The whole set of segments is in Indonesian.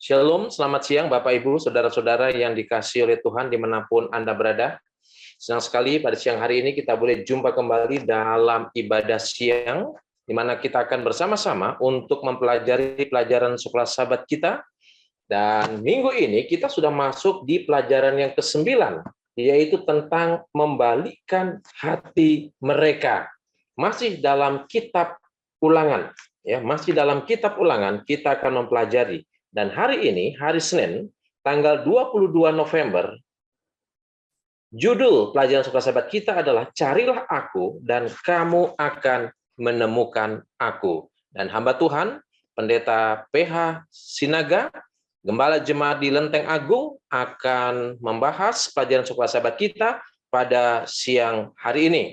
Shalom, selamat siang Bapak Ibu, Saudara-saudara yang dikasihi oleh Tuhan dimanapun Anda berada. Senang sekali pada siang hari ini kita boleh jumpa kembali dalam ibadah siang, di mana kita akan bersama-sama untuk mempelajari pelajaran sekolah sahabat kita. Dan minggu ini kita sudah masuk di pelajaran yang ke-9, yaitu tentang membalikkan hati mereka. Masih dalam kitab Ulangan, ya, masih dalam kitab Ulangan kita akan mempelajari. Dan hari ini, hari Senin, tanggal 22 November, judul pelajaran sekolah sahabat kita adalah Carilah Aku dan Kamu Akan Menemukan Aku. Dan hamba Tuhan, Pendeta PH Sinaga, Gembala Jemaat di Lenteng Agung, akan membahas pelajaran sekolah sahabat kita pada siang hari ini.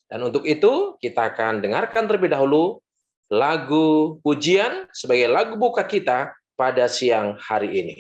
Dan untuk itu, kita akan dengarkan terlebih dahulu lagu pujian sebagai lagu buka kita pada siang hari ini.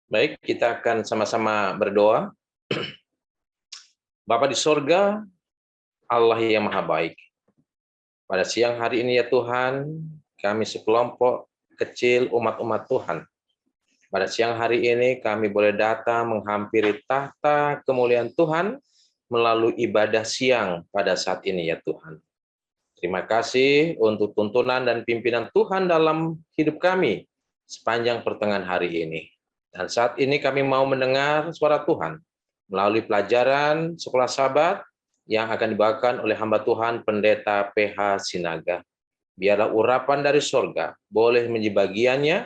Baik, kita akan sama-sama berdoa. Bapa di sorga, Allah yang maha baik. Pada siang hari ini ya Tuhan, kami sekelompok kecil umat-umat Tuhan. Pada siang hari ini kami boleh datang menghampiri tahta kemuliaan Tuhan melalui ibadah siang pada saat ini ya Tuhan. Terima kasih untuk tuntunan dan pimpinan Tuhan dalam hidup kami sepanjang pertengahan hari ini. Dan saat ini kami mau mendengar suara Tuhan melalui pelajaran sekolah sahabat yang akan dibawakan oleh hamba Tuhan Pendeta PH Sinaga. Biarlah urapan dari sorga boleh menjadi bagiannya,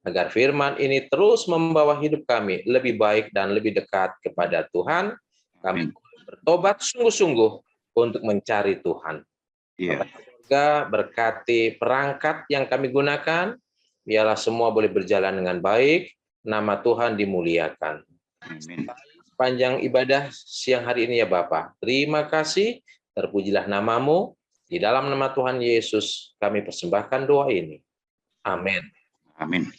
agar firman ini terus membawa hidup kami lebih baik dan lebih dekat kepada Tuhan. Kami bertobat sungguh-sungguh untuk mencari Tuhan. Iya. Bapak surga, berkati perangkat yang kami gunakan, biarlah semua boleh berjalan dengan baik, nama Tuhan dimuliakan. Amin. Sepanjang ibadah siang hari ini ya Bapak, terima kasih, terpujilah namamu, di dalam nama Tuhan Yesus kami persembahkan doa ini. Amin. Amin.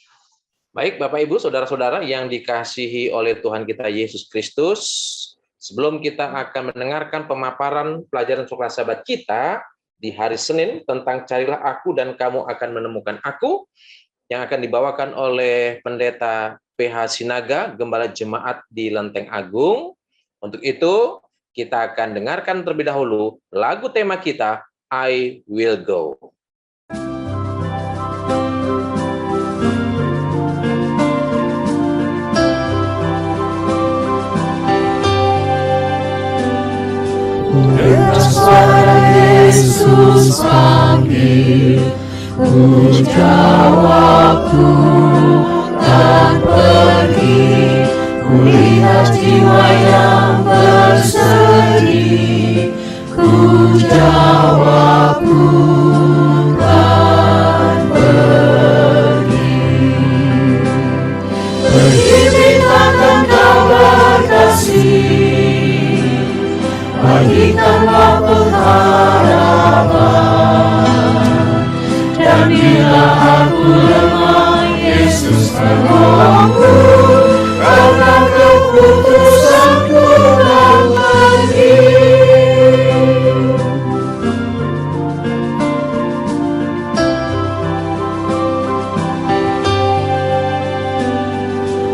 Baik Bapak Ibu, Saudara-saudara yang dikasihi oleh Tuhan kita Yesus Kristus, sebelum kita akan mendengarkan pemaparan pelajaran Suka Sahabat kita di hari Senin tentang carilah aku dan kamu akan menemukan aku, yang akan dibawakan oleh Pendeta PH Sinaga, Gembala Jemaat di Lenteng Agung. Untuk itu, kita akan dengarkan terlebih dahulu lagu tema kita, I Will Go. Dengar suara Yesus panggil, ku jawab ku tak pergi. Ku lihat jiwa yang bersedih, ku jawab ku kan pergi. Pergi beritakan kabar kasih, bagikanlah pengharapan, dan bila aku lemah, Yesus menolongku, karena keputusanku kan pergi.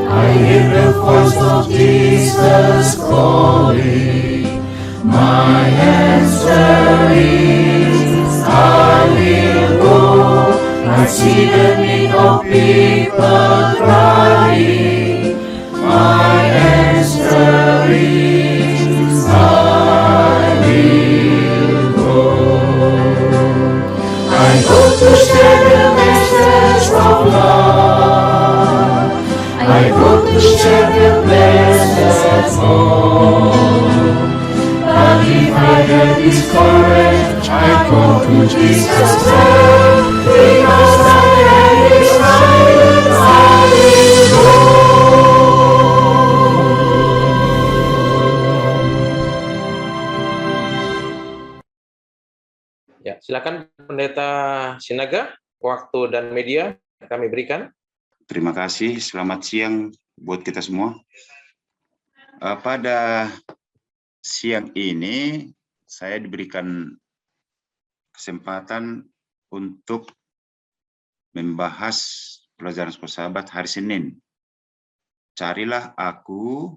I hear the voice of Jesus calling. My answer is, I will go. I see the need of people crying. My answer is, I will go. I go to share the message of love. I go to share the message of hope. But if I get discouraged, I go to Jesus' name, because I am His child, I will go. Ya, silakan Pendeta Sinaga, waktu dan media kami berikan. Terima kasih. Selamat siang buat kita semua. Pada siang ini saya diberikan kesempatan untuk membahas pelajaran Suka Sahabat hari Senin. Carilah aku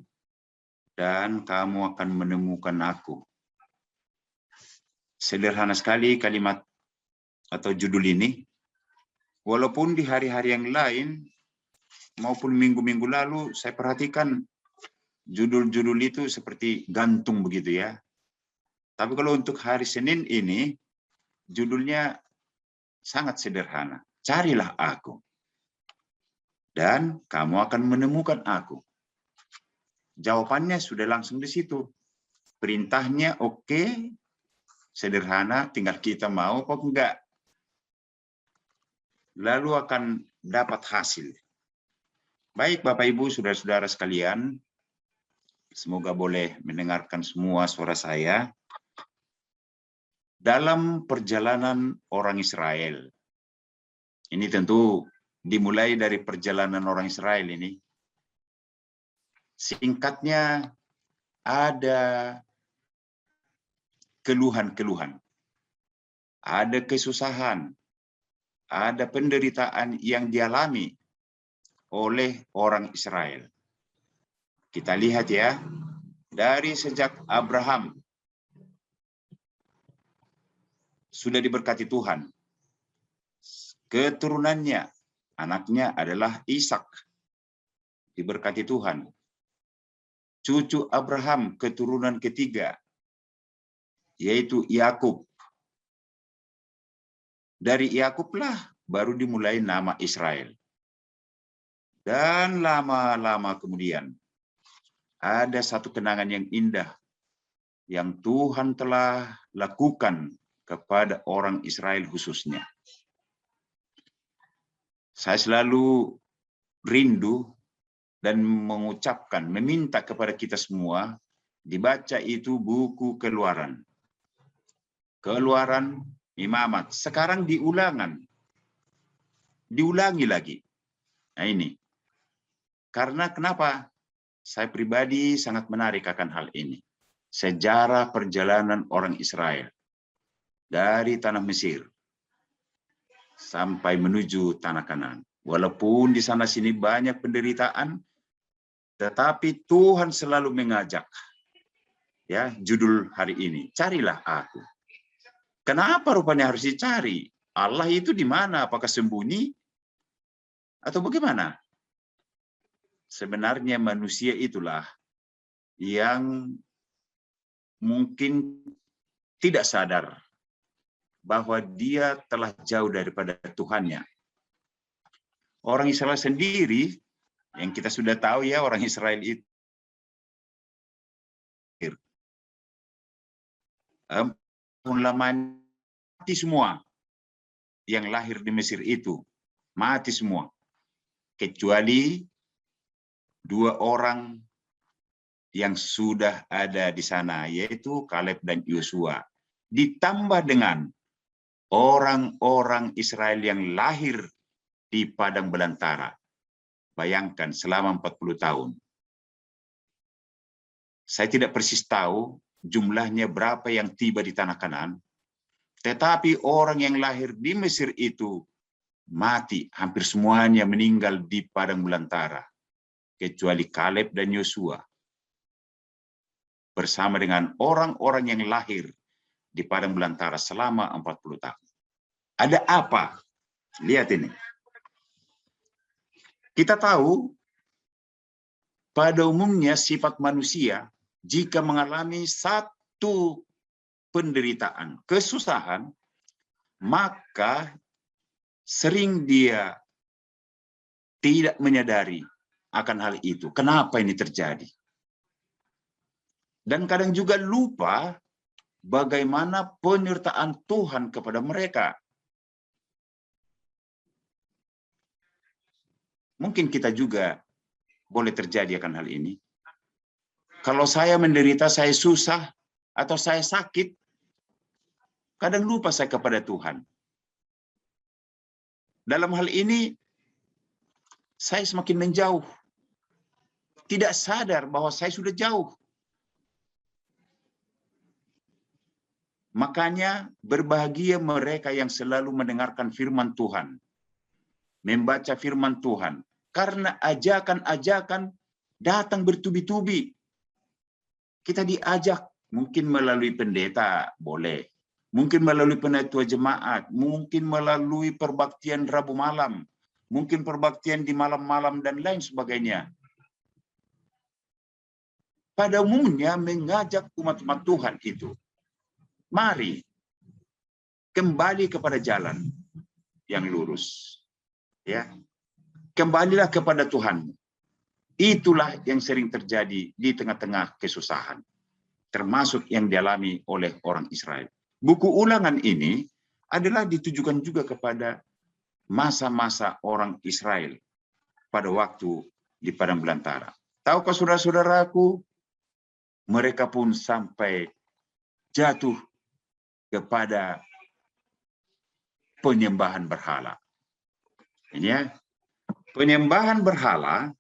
dan kamu akan menemukan aku. Sederhana sekali kalimat atau judul ini. Walaupun di hari-hari yang lain maupun minggu-minggu lalu saya perhatikan judul-judul itu seperti gantung begitu ya. Tapi kalau untuk hari Senin ini judulnya sangat sederhana. Carilah aku dan kamu akan menemukan aku. Jawabannya sudah langsung di situ. Perintahnya oke, sederhana, tinggal kita mau kok enggak. Lalu akan dapat hasil. Baik Bapak Ibu, saudara-saudara sekalian, semoga boleh mendengarkan semua suara saya. Dalam perjalanan orang Israel, ini tentu dimulai dari perjalanan orang Israel ini. Singkatnya, ada keluhan-keluhan, ada kesusahan, ada penderitaan yang dialami oleh orang Israel. Kita lihat ya, dari sejak Abraham sudah diberkati Tuhan. Keturunannya, anaknya adalah Ishak, diberkati Tuhan. Cucu Abraham, keturunan ketiga, yaitu Yakub. Dari Yakublah baru dimulai nama Israel. Dan lama-lama kemudian ada satu kenangan yang indah yang Tuhan telah lakukan kepada orang Israel khususnya. Saya selalu rindu dan mengucapkan, meminta kepada kita semua, dibaca itu buku Keluaran. Keluaran, Imamat. Sekarang diulangi lagi. Nah ini. Karena kenapa? Saya pribadi sangat menarik akan hal ini. Sejarah perjalanan orang Israel dari tanah Mesir sampai menuju tanah Kanaan. Walaupun di sana sini banyak penderitaan, tetapi Tuhan selalu mengajak. Ya, judul hari ini, carilah aku. Kenapa rupanya harus dicari? Allah itu di mana? Apakah sembunyi atau bagaimana? Sebenarnya manusia itulah yang mungkin tidak sadar bahwa dia telah jauh daripada Tuhannya. Orang Israel sendiri, yang kita sudah tahu ya, orang Israel itu mati semua. Yang lahir di Mesir itu mati semua. Kecuali 2 orang yang sudah ada di sana, yaitu Kaleb dan Yosua. Ditambah dengan orang-orang Israel yang lahir di padang belantara. Bayangkan selama 40 tahun. Saya tidak persis tahu jumlahnya berapa yang tiba di tanah Kanaan. Tetapi orang yang lahir di Mesir itu mati. Hampir semuanya meninggal di padang belantara. Kecuali Kaleb dan Yosua. Bersama dengan orang-orang yang lahir di padang belantara selama 40 tahun. Ada apa? Lihat ini. Kita tahu pada umumnya sifat manusia jika mengalami satu penderitaan, kesusahan, maka sering dia tidak menyadari akan hal itu. Kenapa ini terjadi? Dan kadang juga lupa bagaimana penyertaan Tuhan kepada mereka. Mungkin kita juga boleh terjadi akan hal ini. Kalau saya menderita, saya susah, atau saya sakit, kadang lupa saya kepada Tuhan. Dalam hal ini, saya semakin menjauh. Tidak sadar bahwa saya sudah jauh. Makanya berbahagia mereka yang selalu mendengarkan firman Tuhan. Membaca firman Tuhan. Karena ajakan-ajakan datang bertubi-tubi. Kita diajak, mungkin melalui pendeta, boleh. Mungkin melalui penatua jemaat. Mungkin melalui perbaktian Rabu malam. Mungkin perbaktian di malam-malam dan lain sebagainya. Pada umumnya mengajak umat-umat Tuhan itu. Mari kembali kepada jalan yang lurus. Ya. Kembalilah kepada Tuhan. Itulah yang sering terjadi di tengah-tengah kesusahan. Termasuk yang dialami oleh orang Israel. Buku Ulangan ini adalah ditujukan juga kepada masa-masa orang Israel pada waktu di padang belantara. Tahukah saudara-saudaraku, mereka pun sampai jatuh kepada penyembahan berhala. Ini ya, penyembahan berhala.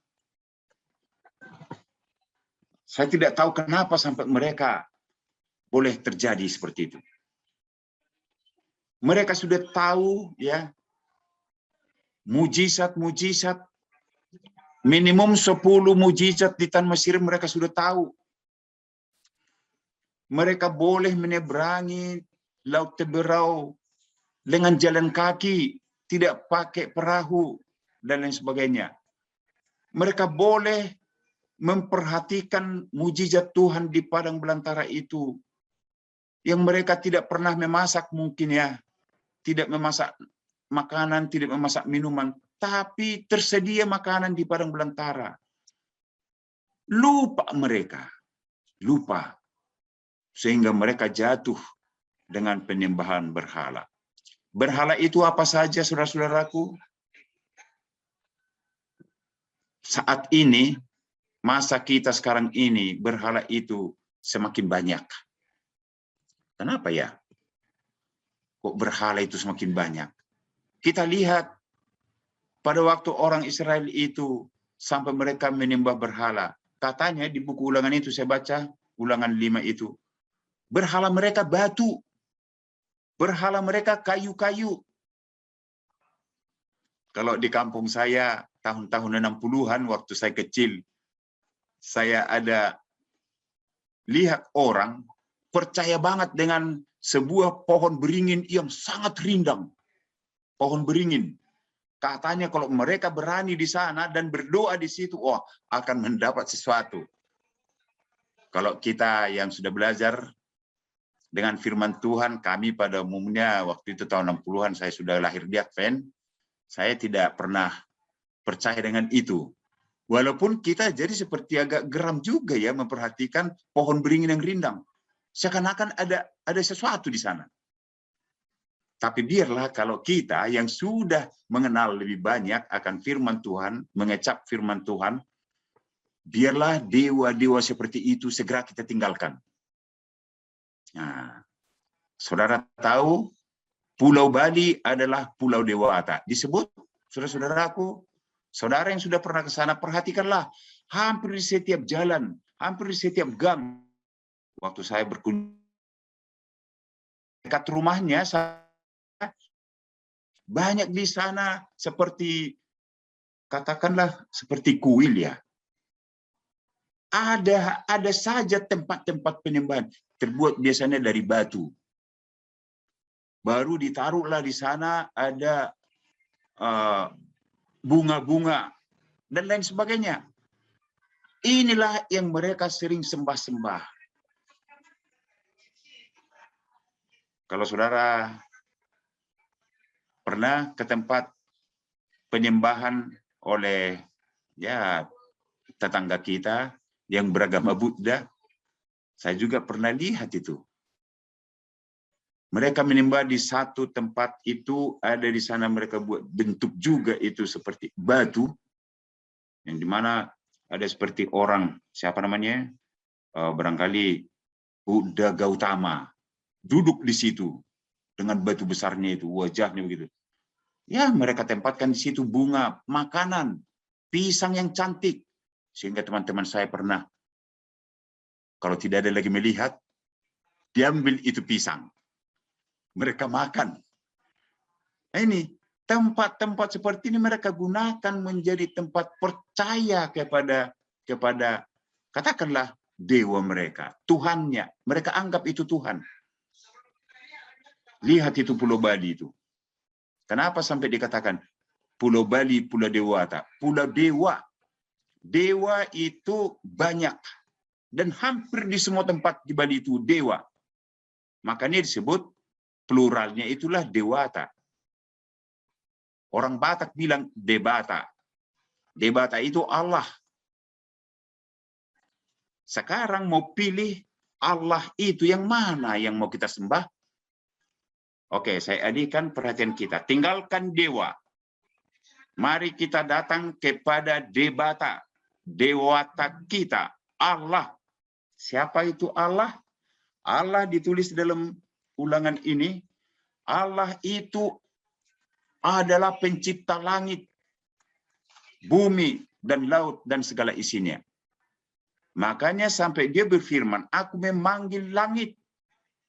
Saya tidak tahu kenapa sampai mereka boleh terjadi seperti itu. Mereka sudah tahu ya, mujizat-mujizat, minimum 10 mujizat di tanah Mesir mereka sudah tahu. Mereka boleh menyeberangi Laut Teberau dengan jalan kaki, tidak pakai perahu, dan lain sebagainya. Mereka boleh memperhatikan mujizat Tuhan di padang belantara itu. Yang mereka tidak pernah memasak mungkin ya. Tidak memasak makanan, tidak memasak minuman. Tapi tersedia makanan di padang belantara. Lupa mereka. Lupa. sehingga mereka jatuh dengan penyembahan berhala. Berhala itu apa saja, saudara-saudaraku? Saat ini, masa kita sekarang ini, berhala itu semakin banyak. Kenapa ya? Kok berhala itu semakin banyak? Kita lihat pada waktu orang Israel itu sampai mereka menyembah berhala. Katanya di buku Ulangan itu saya baca, Ulangan 5 itu. Berhala mereka batu. Berhala mereka kayu-kayu. Kalau di kampung saya, tahun-tahun 60-an waktu saya kecil, saya ada lihat orang percaya banget dengan sebuah pohon beringin yang sangat rindang. Pohon beringin. Katanya kalau mereka berani di sana dan berdoa di situ, oh, akan mendapat sesuatu. Kalau kita yang sudah belajar dengan firman Tuhan, kami pada umumnya waktu itu tahun 60-an saya sudah lahir di Advent, saya tidak pernah percaya dengan itu. Walaupun kita jadi seperti agak geram juga ya memperhatikan pohon beringin yang rindang. Seakan-akan ada sesuatu di sana. Tapi biarlah kalau kita yang sudah mengenal lebih banyak akan firman Tuhan, mengecap firman Tuhan, biarlah dewa-dewa seperti itu segera kita tinggalkan. Nah, saudara tahu Pulau Bali adalah Pulau Dewata. Disebut, saudara-saudaraku, saudara yang sudah pernah ke sana, perhatikanlah, hampir di setiap jalan, hampir di setiap gang, waktu saya berkunjung dekat rumahnya, banyak di sana seperti, katakanlah, seperti kuil ya. Ada saja tempat-tempat penyembahan, terbuat biasanya dari batu. Baru ditaruhlah di sana ada bunga-bunga dan lain sebagainya. Inilah yang mereka sering sembah-sembah. Kalau saudara pernah ke tempat penyembahan oleh ya tetangga kita yang beragama Buddha, saya juga pernah lihat itu. Mereka menyembah di satu tempat itu, ada di sana mereka buat bentuk juga itu seperti batu, yang dimana ada seperti orang, siapa namanya? Barangkali Buddha Gautama, duduk di situ dengan batu besarnya itu, wajahnya begitu. Ya, mereka tempatkan di situ bunga, makanan, pisang yang cantik. Sehingga teman-teman saya pernah, kalau tidak ada lagi melihat, diambil itu pisang. Mereka makan. Nah, ini tempat-tempat seperti ini mereka gunakan menjadi tempat percaya kepada katakanlah dewa mereka, Tuhannya. Mereka anggap itu Tuhan. Lihat itu Pulau Bali itu. Kenapa sampai dikatakan Pulau Bali, Pulau Dewata? Pulau Dewa. Dewa itu banyak. Dan hampir di semua tempat di Bali itu dewa. Makanya disebut pluralnya itulah Dewata. Orang Batak bilang Debata. Debata itu Allah. Sekarang mau pilih Allah itu yang mana yang mau kita sembah? Oke, saya alihkan perhatian kita. Tinggalkan dewa. Mari kita datang kepada Debata. Dewata kita. Allah. Siapa itu Allah? Allah ditulis dalam ulangan ini. Allah itu adalah pencipta langit, bumi, dan laut, dan segala isinya. Makanya sampai dia berfirman, aku memanggil langit,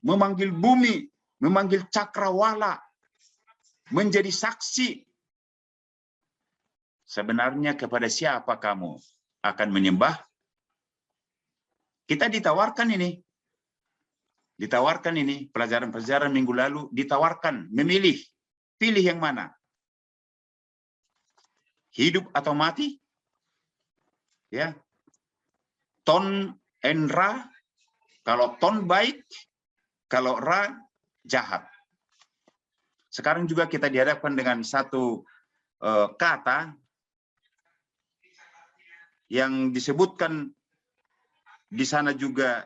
memanggil bumi, memanggil cakrawala, menjadi saksi. Sebenarnya kepada siapa kamu akan menyembah? Kita ditawarkan ini. Ditawarkan ini, pelajaran-pelajaran minggu lalu, ditawarkan, memilih. Pilih yang mana? Hidup atau mati? Ya. Ton and ra, kalau ton baik, kalau ra jahat. Sekarang juga kita dihadapkan dengan satu kata yang disebutkan di sana juga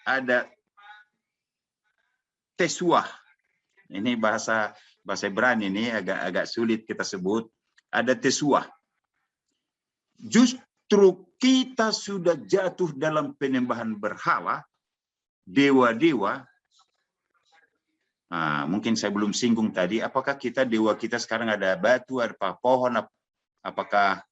ada Tesuah. Ini bahasa Ibrani ini agak sulit kita sebut. Ada tesuah. Justru kita sudah jatuh dalam penyembahan berhala, dewa-dewa. Nah, mungkin saya belum singgung tadi, apakah dewa kita sekarang ada batu, ada pohon, apakah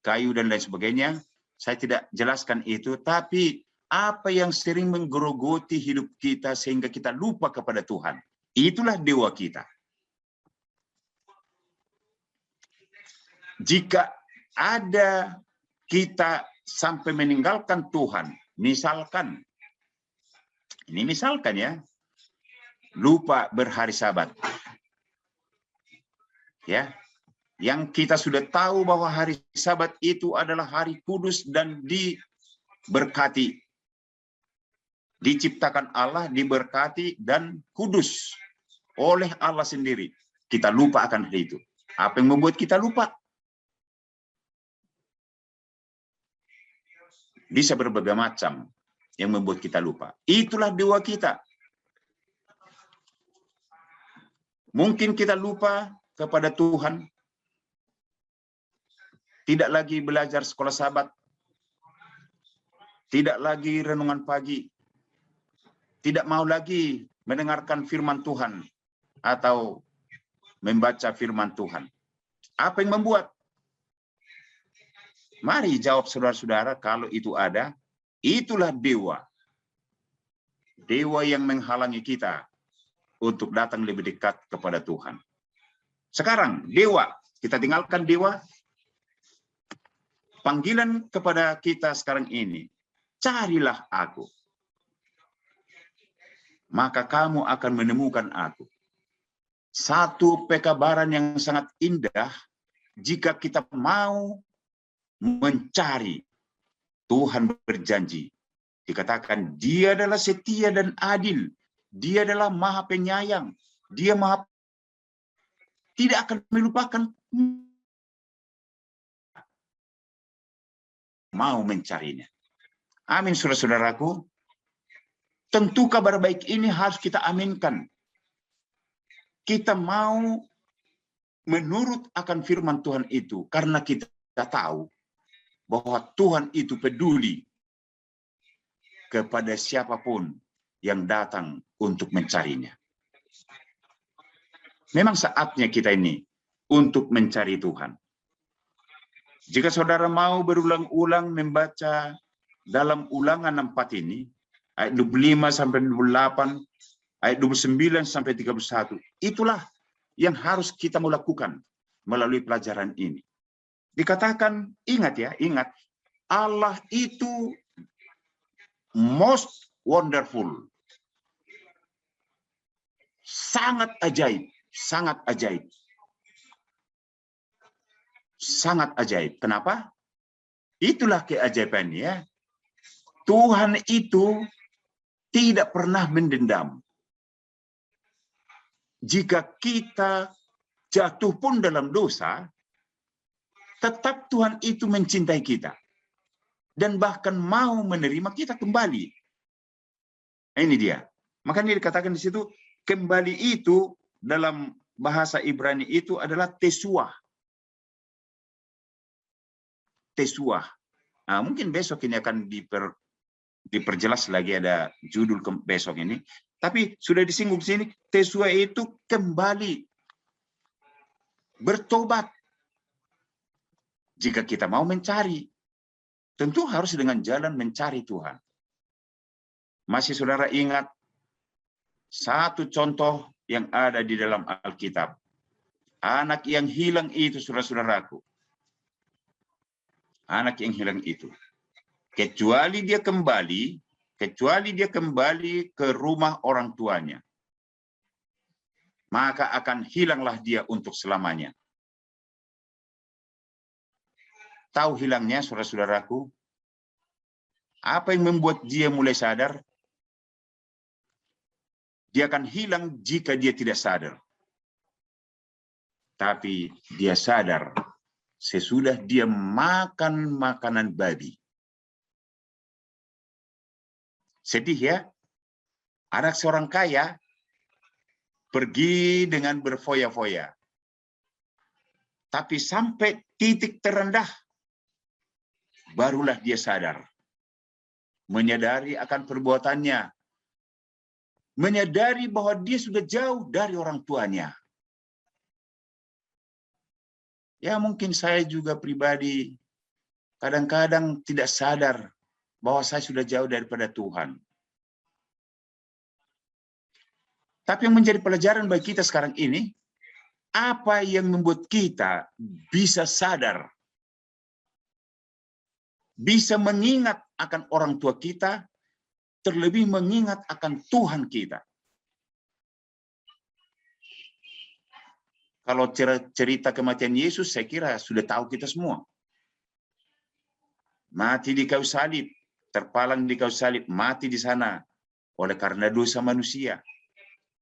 kayu dan lain sebagainya. Saya tidak jelaskan itu, tapi apa yang sering menggerogoti hidup kita sehingga kita lupa kepada Tuhan, itulah dewa kita. Jika ada kita sampai meninggalkan Tuhan, misalkan, ini misalkan ya, lupa berhari Sabat, ya, yang kita sudah tahu bahwa hari Sabat itu adalah hari kudus dan diberkati, diciptakan Allah, diberkati dan kudus oleh Allah sendiri. Kita lupa akan hal itu. Apa yang membuat kita lupa? Bisa berbagai macam yang membuat kita lupa. Itulah dewa kita. Mungkin kita lupa kepada Tuhan, tidak lagi belajar sekolah Sabat, tidak lagi renungan pagi, tidak mau lagi mendengarkan firman Tuhan atau membaca firman Tuhan. Apa yang membuat? Mari jawab saudara-saudara, kalau itu ada, itulah dewa. Dewa yang menghalangi kita untuk datang lebih dekat kepada Tuhan. Sekarang, dewa. Kita tinggalkan dewa. Panggilan kepada kita sekarang ini, carilah aku. Maka kamu akan menemukan aku. Satu pekabaran yang sangat indah, jika kita mau mencari. Tuhan berjanji, dikatakan dia adalah setia dan adil, dia adalah maha penyayang, dia maha tidak akan melupakan, mau mencarinya. Amin, saudara-saudaraku. Tentu kabar baik ini harus kita aminkan. Kita mau menurut akan firman Tuhan itu karena kita tahu bahwa Tuhan itu peduli kepada siapapun yang datang untuk mencarinya. Memang saatnya kita ini untuk mencari Tuhan. Jika saudara mau berulang-ulang membaca dalam Ulangan 4 ini, ayat 25 sampai 28, ayat 29 sampai 31, itulah yang harus kita mau lakukan melalui pelajaran ini. Dikatakan, ingat ya, ingat, Allah itu most wonderful. Sangat ajaib, sangat ajaib. Sangat ajaib. Kenapa? Itulah keajaibannya. Ya. Tuhan itu tidak pernah mendendam. Jika kita jatuh pun dalam dosa, tetap Tuhan itu mencintai kita. Dan bahkan mau menerima kita kembali. Nah, ini dia. Makanya dikatakan di situ, kembali itu dalam bahasa Ibrani itu adalah tesuah. Tesuah. Nah, mungkin besok ini akan diperjelas lagi, ada judul besok ini. Tapi sudah disinggung di sini, tesuah itu kembali. Bertobat. Jika kita mau mencari, tentu harus dengan jalan mencari Tuhan. Masih saudara ingat satu contoh yang ada di dalam Alkitab. Anak yang hilang itu, saudara-saudaraku. Anak yang hilang itu. Kecuali dia kembali ke rumah orang tuanya, maka akan hilanglah dia untuk selamanya. Tahu hilangnya, saudara-saudaraku? Apa yang membuat dia mulai sadar? Dia akan hilang jika dia tidak sadar. Tapi dia sadar sesudah dia makan makanan babi. Sedih ya? Anak seorang kaya pergi dengan berfoya-foya. Tapi sampai titik terendah, barulah dia sadar. Menyadari akan perbuatannya. Menyadari bahwa dia sudah jauh dari orang tuanya. Ya mungkin saya juga pribadi kadang-kadang tidak sadar bahwa saya sudah jauh daripada Tuhan. Tapi yang menjadi pelajaran bagi kita sekarang ini, apa yang membuat kita bisa sadar, bisa mengingat akan orang tua kita, terlebih mengingat akan Tuhan kita. Kalau cerita kematian Yesus, saya kira sudah tahu kita semua. Mati di kayu salib, terpalang di kayu salib, mati di sana oleh karena dosa manusia.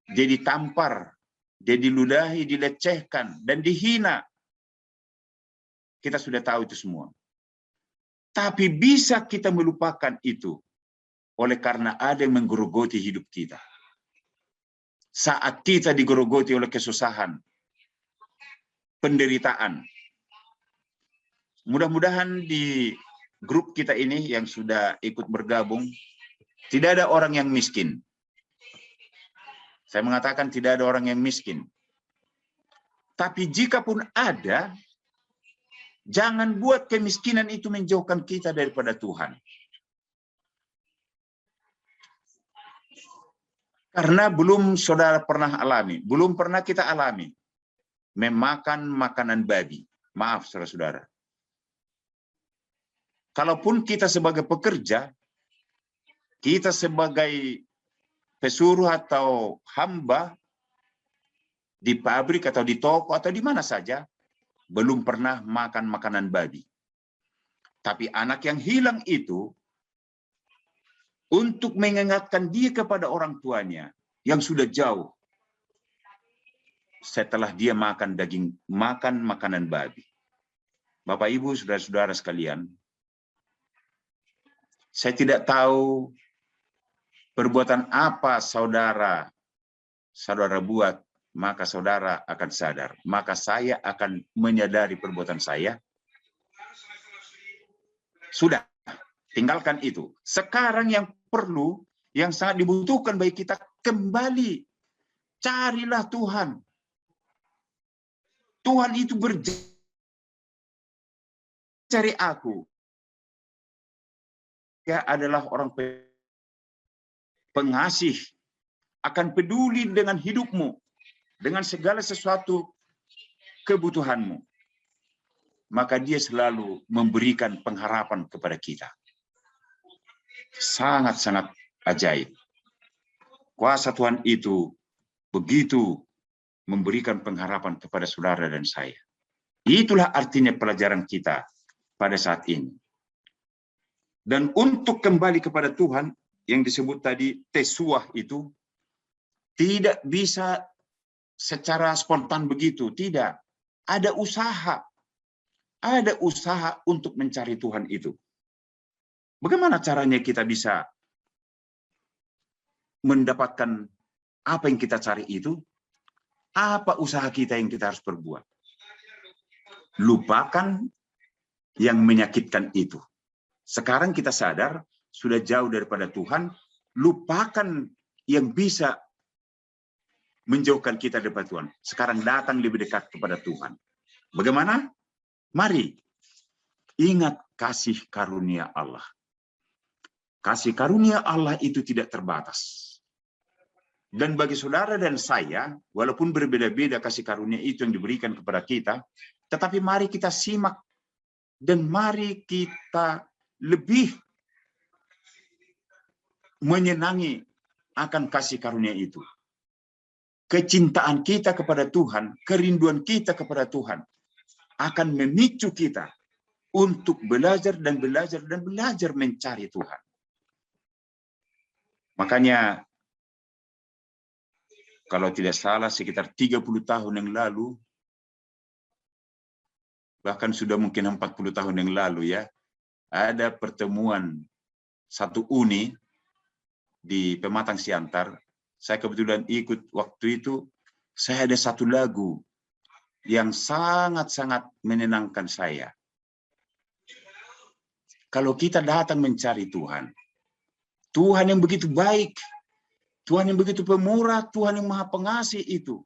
Dia ditampar, dia diludahi, dilecehkan, dan dihina. Kita sudah tahu itu semua. Tapi bisa kita melupakan itu oleh karena ada yang menggerogoti hidup kita. Saat kita digerogoti oleh kesusahan, penderitaan. Mudah-mudahan di grup kita ini yang sudah ikut bergabung, tidak ada orang yang miskin. Saya mengatakan tidak ada orang yang miskin. Tapi jika pun ada, jangan buat kemiskinan itu menjauhkan kita daripada Tuhan. Karena belum saudara pernah alami, belum pernah kita alami memakan makanan babi. Maaf saudara-saudara. Kalaupun kita sebagai pekerja, kita sebagai pesuruh atau hamba di pabrik atau di toko atau di mana saja, belum pernah makan makanan babi. Tapi anak yang hilang itu, untuk mengingatkan dia kepada orang tuanya yang sudah jauh, setelah dia makan makanan babi. Bapak Ibu, saudara-saudara sekalian, saya tidak tahu perbuatan apa saudara buat, maka saudara akan sadar. Maka saya akan menyadari perbuatan saya. Sudah, tinggalkan itu. Sekarang yang perlu, yang sangat dibutuhkan bagi kita, kembali. Carilah Tuhan. Tuhan itu cari aku. Dia adalah orang pengasih, akan peduli dengan hidupmu, dengan segala sesuatu kebutuhanmu. Maka dia selalu memberikan pengharapan kepada kita. Sangat-sangat ajaib. Kuasa Tuhan itu begitu memberikan pengharapan kepada saudara dan saya. Itulah artinya pelajaran kita pada saat ini. Dan untuk kembali kepada Tuhan, yang disebut tadi tesuah itu, tidak bisa secara spontan begitu. Tidak. Ada usaha. Ada usaha untuk mencari Tuhan itu. Bagaimana caranya kita bisa mendapatkan apa yang kita cari itu? Apa usaha kita yang kita harus perbuat? Lupakan yang menyakitkan itu. Sekarang kita sadar, sudah jauh daripada Tuhan, lupakan yang bisa menjauhkan kita daripada Tuhan. Sekarang datang lebih dekat kepada Tuhan. Bagaimana? Mari, ingat kasih karunia Allah. Kasih karunia Allah itu tidak terbatas. Dan bagi saudara dan saya, walaupun berbeda-beda kasih karunia itu yang diberikan kepada kita, tetapi mari kita simak dan mari kita lebih menyenangi akan kasih karunia itu. Kecintaan kita kepada Tuhan, kerinduan kita kepada Tuhan akan memicu kita untuk belajar dan belajar dan belajar mencari Tuhan. Makanya kalau tidak salah sekitar 30 tahun yang lalu, bahkan sudah mungkin 40 tahun yang lalu ya, ada pertemuan satu uni di Pematang Siantar. Saya kebetulan ikut waktu itu Saya ada satu lagu yang sangat-sangat menenangkan saya. Kalau kita datang mencari Tuhan, Tuhan yang begitu baik, Tuhan yang begitu pemurah, Tuhan yang maha pengasih itu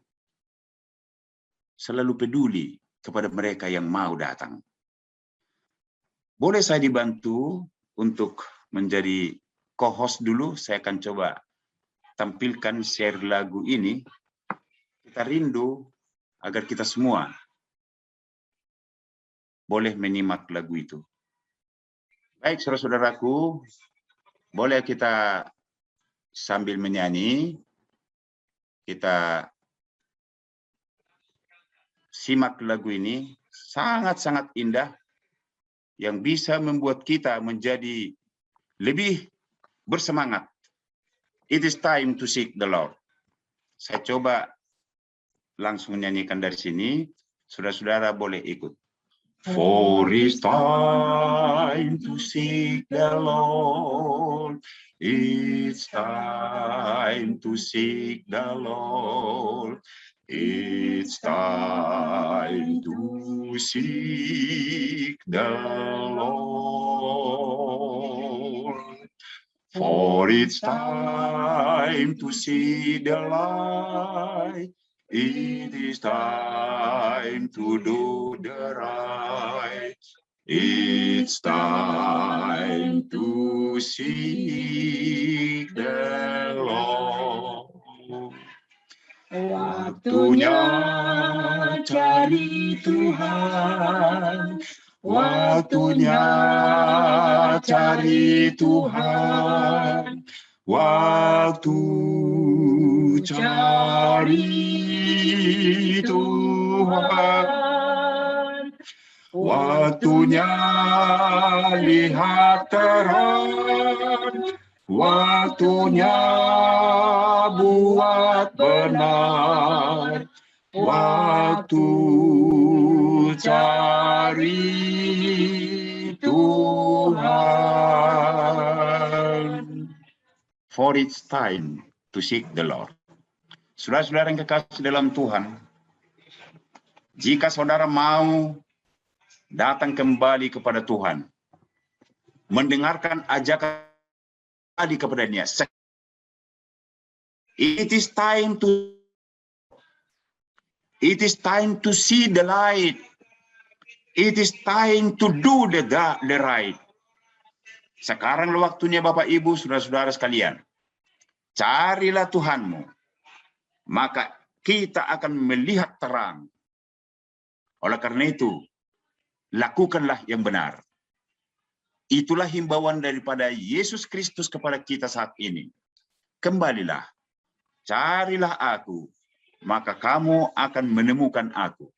selalu peduli kepada mereka yang mau datang. Boleh saya dibantu untuk menjadi co-host dulu? Saya akan coba tampilkan share lagu ini. Kita rindu agar kita semua boleh menyimak lagu itu. Baik, saudara-saudaraku, boleh kita sambil menyanyi, kita simak lagu ini, sangat-sangat indah, yang bisa membuat kita menjadi lebih bersemangat. It is time to seek the Lord. Saya coba langsung menyanyikan dari sini, saudara-saudara boleh ikut. For it's time to seek the Lord. It's time to seek the Lord. It's time to seek the Lord. For it's time to see the light. It is time to do the right. It's time to seek the Lord. Waktunya cari Tuhan. Waktunya cari Tuhan. Waktu cari Tuhan. Waktunya lihat terang. Waktunya buat benar. Waktu cari Tuhan. For it's time to seek the Lord. Saudara-saudara yang kekasih dalam Tuhan, jika saudara mau datang kembali kepada Tuhan, mendengarkan ajakan tadi kepadanya, it is time to see the light. It is time to do the right. Sekarang waktunya Bapak Ibu, saudara-saudara sekalian. Carilah Tuhanmu, maka kita akan melihat terang. Oleh karena itu, lakukanlah yang benar. Itulah himbauan daripada Yesus Kristus kepada kita saat ini. Kembalilah, carilah aku, maka kamu akan menemukan aku.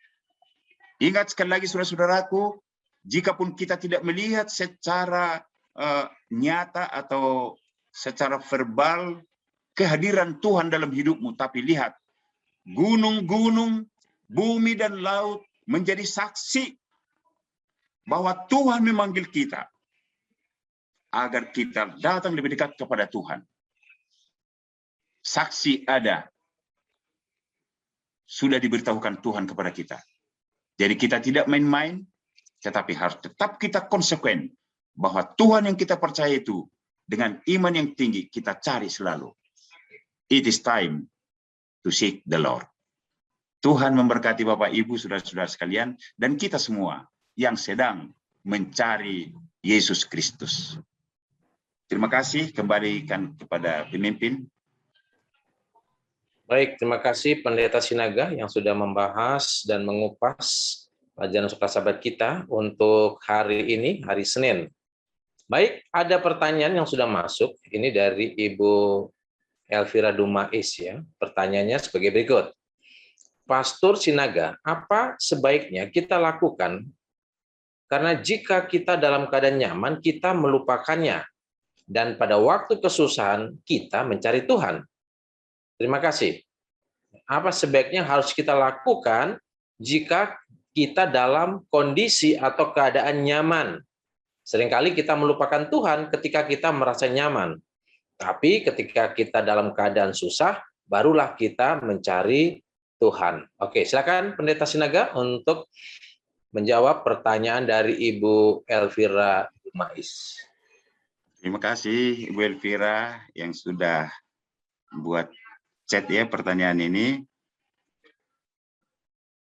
Ingat sekali lagi saudara-saudaraku, jikapun kita tidak melihat secara nyata atau secara verbal kehadiran Tuhan dalam hidupmu, tapi lihat, gunung-gunung, bumi dan laut menjadi saksi bahwa Tuhan memanggil kita agar kita datang lebih dekat kepada Tuhan. Saksi ada, sudah diberitahukan Tuhan kepada kita. Jadi kita tidak main-main, tetapi harus tetap kita konsekuen bahwa Tuhan yang kita percaya itu dengan iman yang tinggi kita cari selalu. It is time to seek the Lord. Tuhan memberkati Bapak Ibu, saudara-saudara sekalian, dan kita semua yang sedang mencari Yesus Kristus. Terima kasih, kembalikan kepada pemimpin. Baik, terima kasih Pendeta Sinaga yang sudah membahas dan mengupas pelajaran suka sahabat kita untuk hari ini, hari Senin. Baik, ada pertanyaan yang sudah masuk. Ini dari Ibu Elvira Dumais ya. Pertanyaannya sebagai berikut. Pastor Sinaga, apa sebaiknya kita lakukan? Karena jika kita dalam keadaan nyaman, kita melupakannya. Dan pada waktu kesusahan, kita mencari Tuhan. Terima kasih. Apa sebaiknya harus kita lakukan jika kita dalam kondisi atau keadaan nyaman? Seringkali kita melupakan Tuhan ketika kita merasa nyaman. Tapi ketika kita dalam keadaan susah, barulah kita mencari Tuhan. Oke, silakan Pendeta Sinaga untuk menjawab pertanyaan dari Ibu Elvira Mais. Terima kasih Ibu Elvira yang sudah buat chat ya pertanyaan ini.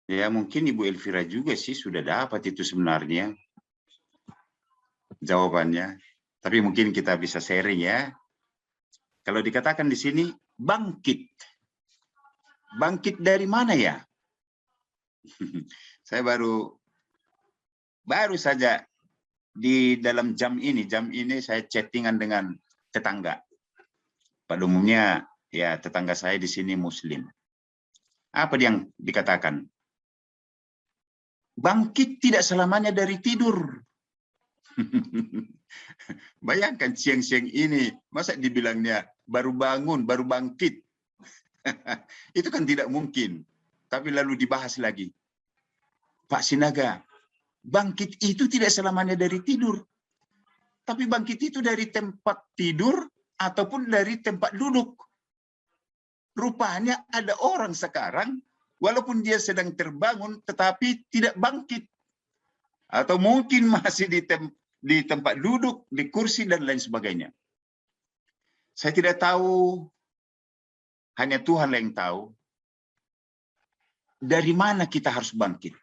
Ya mungkin Ibu Elvira juga sih sudah dapat itu sebenarnya jawabannya. Tapi mungkin kita bisa sharing ya. Kalau dikatakan di sini bangkit. Bangkit dari mana ya? Saya baru saja di dalam jam ini saya chattingan dengan tetangga. Pada umumnya ya tetangga saya di sini Muslim. Apa yang dikatakan? Bangkit tidak selamanya dari tidur. Bayangkan siang-siang ini, masa dibilangnya baru bangun, baru bangkit. Itu kan tidak mungkin. Tapi lalu dibahas lagi. Pak Sinaga, bangkit itu tidak selamanya dari tidur. Tapi bangkit itu dari tempat tidur ataupun dari tempat duduk. Rupanya ada orang sekarang, walaupun dia sedang terbangun, tetapi tidak bangkit. Atau mungkin masih di tempat duduk, di kursi, dan lain sebagainya. Saya tidak tahu, hanya Tuhan yang tahu, dari mana kita harus bangkit.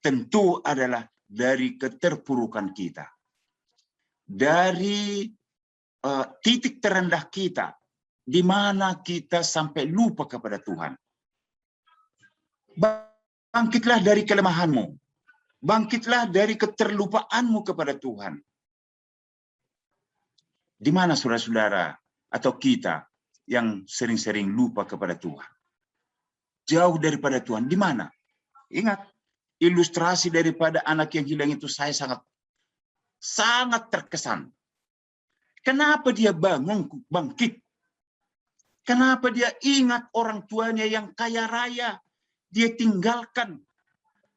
Tentu adalah dari keterpurukan kita. Dari titik terendah kita, di mana kita sampai lupa kepada Tuhan. Bangkitlah dari kelemahanmu. Bangkitlah dari keterlupaanmu kepada Tuhan. Di mana saudara-saudara atau kita yang sering-sering lupa kepada Tuhan? Jauh daripada Tuhan. Di mana? Ingat, ilustrasi daripada anak yang hilang itu saya sangat terkesan. Kenapa dia bangkit? Kenapa dia ingat orang tuanya yang kaya raya? Dia tinggalkan.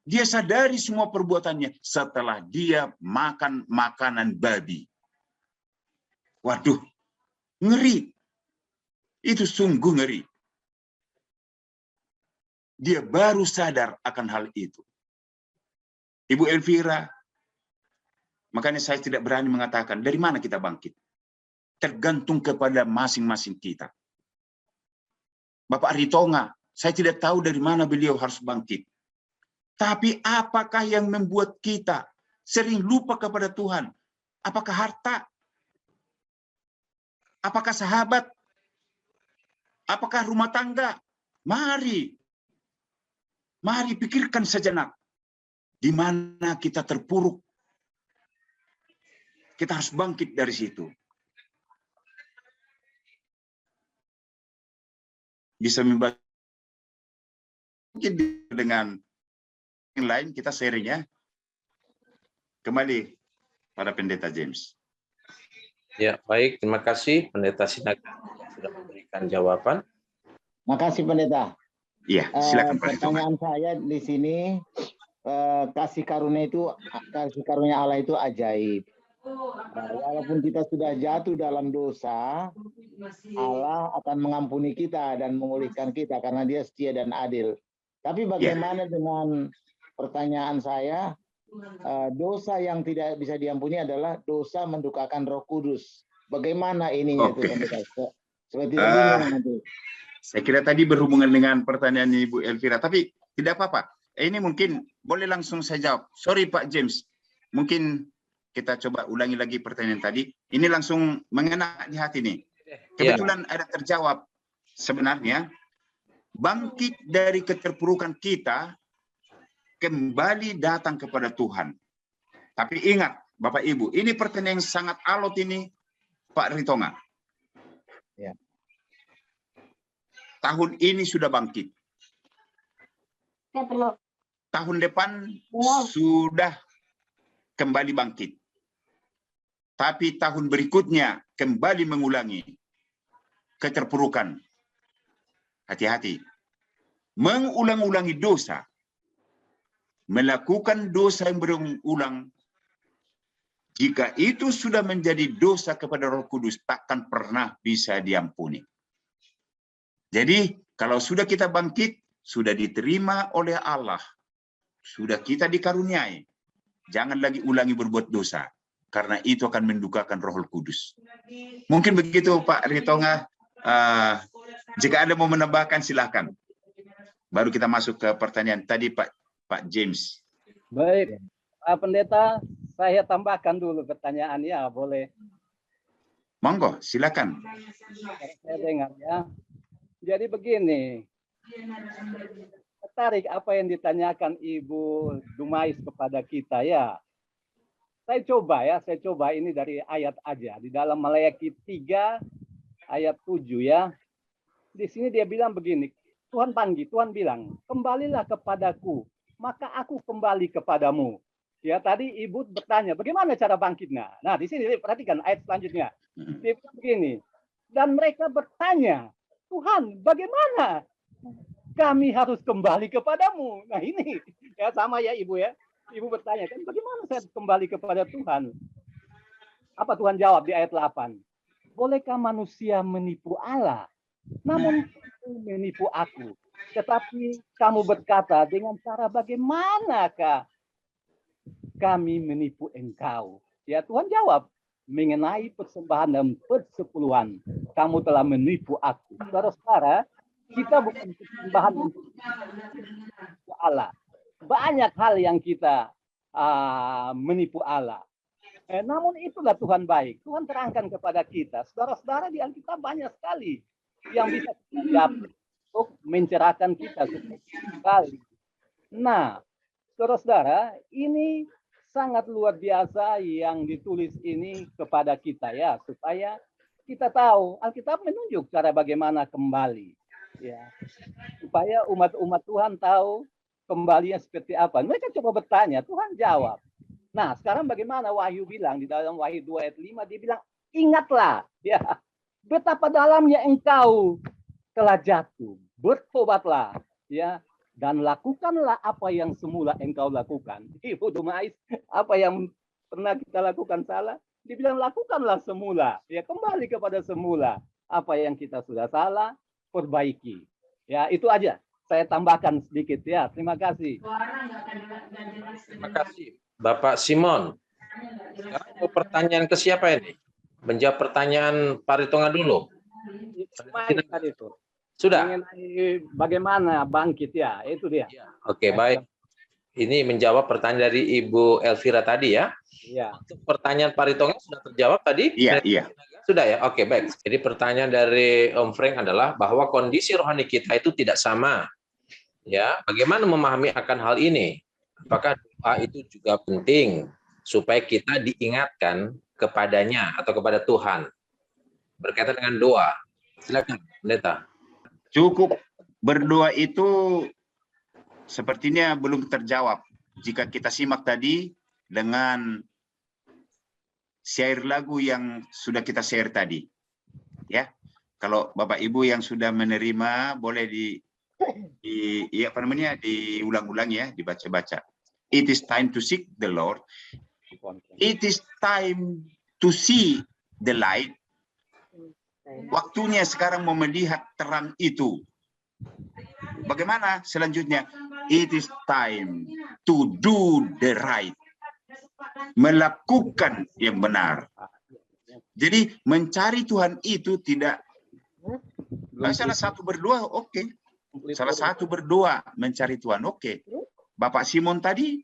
Dia sadari semua perbuatannya setelah dia makan makanan babi. Waduh, ngeri. Itu sungguh ngeri. Dia baru sadar akan hal itu. Ibu Elvira, makanya saya tidak berani mengatakan dari mana kita bangkit. Tergantung kepada masing-masing kita. Bapak Ritonga, saya tidak tahu dari mana beliau harus bangkit. Tapi apakah yang membuat kita sering lupa kepada Tuhan? Apakah harta? Apakah sahabat? Apakah rumah tangga? Mari pikirkan sejenak. Di mana kita terpuruk. Kita harus bangkit dari situ. Bisa membantu dengan yang lain, kita sharing ya. Kembali pada Pendeta James. Ya, baik. Terima kasih Pendeta Sinaga sudah memberikan jawaban. Makasih Pendeta. Iya, silakan Pak Ritonga. Pertanyaan saya di sini, kasih karunia Allah itu ajaib. Nah, walaupun kita sudah jatuh dalam dosa, Allah akan mengampuni kita dan memulihkan kita karena Dia setia dan adil. Tapi bagaimana dengan pertanyaan saya, dosa yang tidak bisa diampuni adalah dosa mendukakan Roh Kudus. Bagaimana ininya itu Pendeta? Seperti bingung nanti. Saya kira tadi berhubungan dengan pertanyaan Ibu Elvira, tapi tidak apa-apa. Ini mungkin boleh langsung saya jawab. Sorry Pak James, mungkin kita coba ulangi lagi pertanyaan tadi. Ini langsung mengena di hati nih. Kebetulan ada terjawab. Sebenarnya, bangkit dari keterpurukan kita, kembali datang kepada Tuhan. Tapi ingat, Bapak Ibu, ini pertanyaan yang sangat alot ini, Pak Ritonga. Ya. Tahun ini sudah bangkit. Tahun depan sudah kembali bangkit. Tapi tahun berikutnya kembali mengulangi keterpurukan. Hati-hati. Mengulang-ulangi dosa. Melakukan dosa yang berulang. Jika itu sudah menjadi dosa kepada Roh Kudus, takkan pernah bisa diampuni. Jadi, kalau sudah kita bangkit, sudah diterima oleh Allah, sudah kita dikaruniai, jangan lagi ulangi berbuat dosa, karena itu akan mendukakan Roh Kudus. Mungkin begitu Pak Ritonga. Jika Anda mau menambahkan silakan. Baru kita masuk ke pertanyaan tadi Pak James. Baik, Pak Pendeta, saya tambahkan dulu pertanyaannya, boleh? Monggo, silakan. Saya dengar ya. Jadi begini, tertarik apa yang ditanyakan Ibu Dumais kepada kita ya. Saya coba ini dari ayat aja. Di dalam Maleakhi 3 ayat 7 ya. Di sini dia bilang begini, Tuhan panggil, Tuhan bilang, kembalilah kepadaku, maka aku kembali kepadamu. Ya, tadi Ibu bertanya, bagaimana cara bangkitnya? Nah, di sini perhatikan ayat selanjutnya. Dia bilang begini, dan mereka bertanya, Tuhan, bagaimana kami harus kembali kepadamu? Nah, ini ya sama ya Ibu ya. Ibu bertanya, kan bagaimana saya kembali kepada Tuhan? Apa Tuhan jawab di ayat 8? Bolehkah manusia menipu Allah? Namun menipu aku. Tetapi kamu berkata, dengan cara bagaimanakah kami menipu engkau? Ya, Tuhan jawab, mengenai persembahan dan persepuluhan, kamu telah menipu aku. Saudara-saudara, kita bukan persembahan untuk Allah. Banyak hal yang kita menipu Allah. Namun itulah Tuhan baik. Tuhan terangkan kepada kita. Saudara-saudara, di Alkitab banyak sekali yang bisa kita dapat untuk mencerahkan kita sekali. Nah, saudara-saudara, ini sangat luar biasa yang ditulis ini kepada kita ya, supaya kita tahu Alkitab menunjuk cara bagaimana kembali ya, supaya umat-umat Tuhan tahu kembalinya seperti apa. Mereka coba bertanya, Tuhan jawab. Nah, sekarang bagaimana Wahyu bilang di dalam Wahyu 2 ayat 5, dia bilang, ingatlah ya, betapa dalamnya engkau telah jatuh, bertobatlah ya, dan lakukanlah apa yang semula engkau lakukan. Ibu Dumais, apa yang pernah kita lakukan salah, dibilang lakukanlah semula, ya, kembali kepada semula. Apa yang kita sudah salah, perbaiki. Ya, itu aja. Saya tambahkan sedikit ya. Terima kasih. Terima kasih, Bapak Simon. Sekarang mau pertanyaan ke siapa ini? Menjawab pertanyaan Pak Ritonga dulu. Tadi itu. Sudah. Mengenai bagaimana bangkit ya, itu dia. Oke, baik. Ini menjawab pertanyaan dari Ibu Elvira tadi ya. Iya. Untuk pertanyaan Pak Ritonga sudah terjawab tadi? Iya. Sudah ya? Oke, baik. Jadi pertanyaan dari Om Frank adalah bahwa kondisi rohani kita itu tidak sama. Ya, bagaimana memahami akan hal ini? Apakah doa itu juga penting supaya kita diingatkan kepadanya atau kepada Tuhan berkaitan dengan doa? Silakan, Pendeta. Cukup berdoa itu sepertinya belum terjawab jika kita simak tadi dengan share lagu yang sudah kita share tadi. Ya, kalau Bapak Ibu yang sudah menerima boleh diulang-ulang ya, dibaca-baca. It is time to seek the Lord. It is time to see the light. Waktunya sekarang mau melihat terang itu. Bagaimana selanjutnya? It is time to do the right. Melakukan yang benar. Jadi mencari Tuhan itu tidak salah satu berdoa, oke. Salah satu berdoa mencari Tuhan, oke. Bapak Simon tadi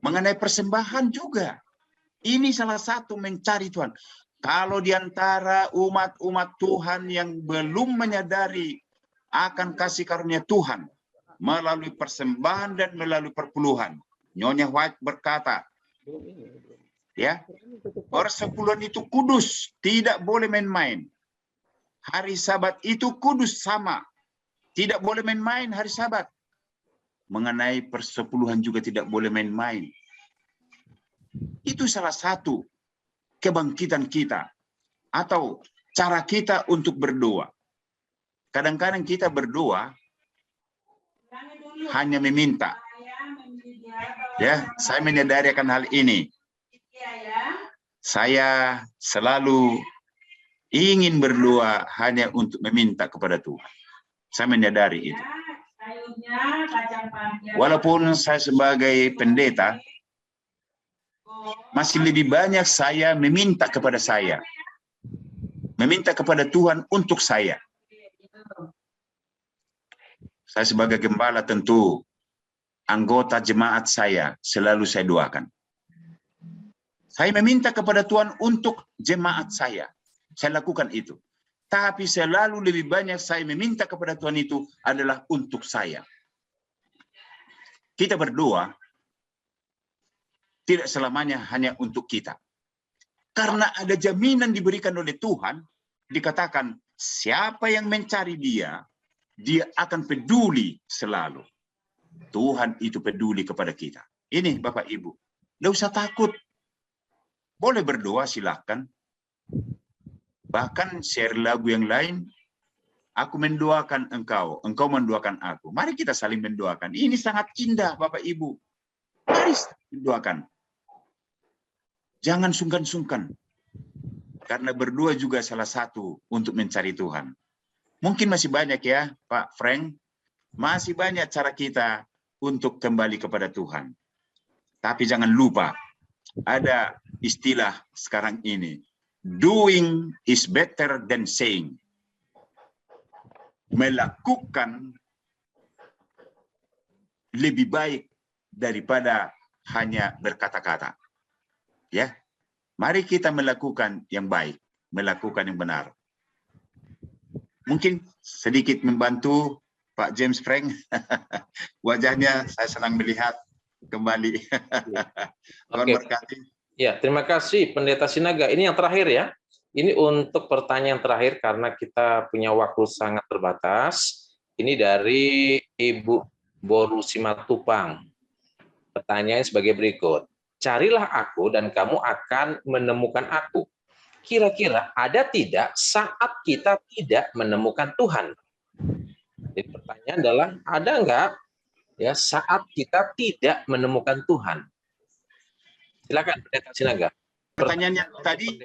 mengenai persembahan juga. Ini salah satu mencari Tuhan. Kalau di antara umat-umat Tuhan yang belum menyadari akan kasih karunia Tuhan melalui persembahan dan melalui perpuluhan, Nyonya White berkata, ya, persepuluhan itu kudus, tidak boleh main-main. Hari Sabat itu kudus sama, tidak boleh main-main hari Sabat. Mengenai persepuluhan juga tidak boleh main-main. Itu salah satu kebangkitan kita atau cara kita untuk berdoa. Kadang-kadang kita berdoa hanya meminta. Ya, saya menyadari akan hal ini. Saya selalu ingin berdoa hanya untuk meminta kepada Tuhan. Saya menyadari itu. Walaupun saya sebagai pendeta, masih lebih banyak saya meminta kepada saya. Meminta kepada Tuhan untuk saya. Saya sebagai gembala tentu, anggota jemaat saya selalu saya doakan. Saya meminta kepada Tuhan untuk jemaat saya. Saya lakukan itu. Tapi selalu lebih banyak saya meminta kepada Tuhan itu adalah untuk saya. Kita berdoa tidak selamanya hanya untuk kita. Karena ada jaminan diberikan oleh Tuhan, dikatakan siapa yang mencari dia, dia akan peduli selalu. Tuhan itu peduli kepada kita. Ini Bapak Ibu, tidak usah takut. Boleh berdoa silakan. Bahkan share lagu yang lain, aku mendoakan engkau, engkau mendoakan aku. Mari kita saling mendoakan. Ini sangat indah Bapak Ibu. Mari mendoakan. Jangan sungkan-sungkan. Karena berdoa juga salah satu untuk mencari Tuhan. Mungkin masih banyak ya Pak Frank. Masih banyak cara kita untuk kembali kepada Tuhan. Tapi jangan lupa, ada istilah sekarang ini. Doing is better than saying. Melakukan lebih baik daripada hanya berkata-kata. Ya, mari kita melakukan yang baik, melakukan yang benar. Mungkin sedikit membantu Pak James Frank. Wajahnya saya senang melihat kembali. Tuhan berkati. Ya, terima kasih Pendeta Sinaga. Ini yang terakhir ya. Ini untuk pertanyaan terakhir karena kita punya waktu sangat terbatas. Ini dari Ibu Boru Simatupang. Pertanyaan sebagai berikut. Carilah aku dan kamu akan menemukan aku. Kira-kira ada tidak saat kita tidak menemukan Tuhan? Jadi pertanyaan adalah, ada enggak ya saat kita tidak menemukan Tuhan? Silakan Pendeta Sinaga. Pertanyaannya tadi,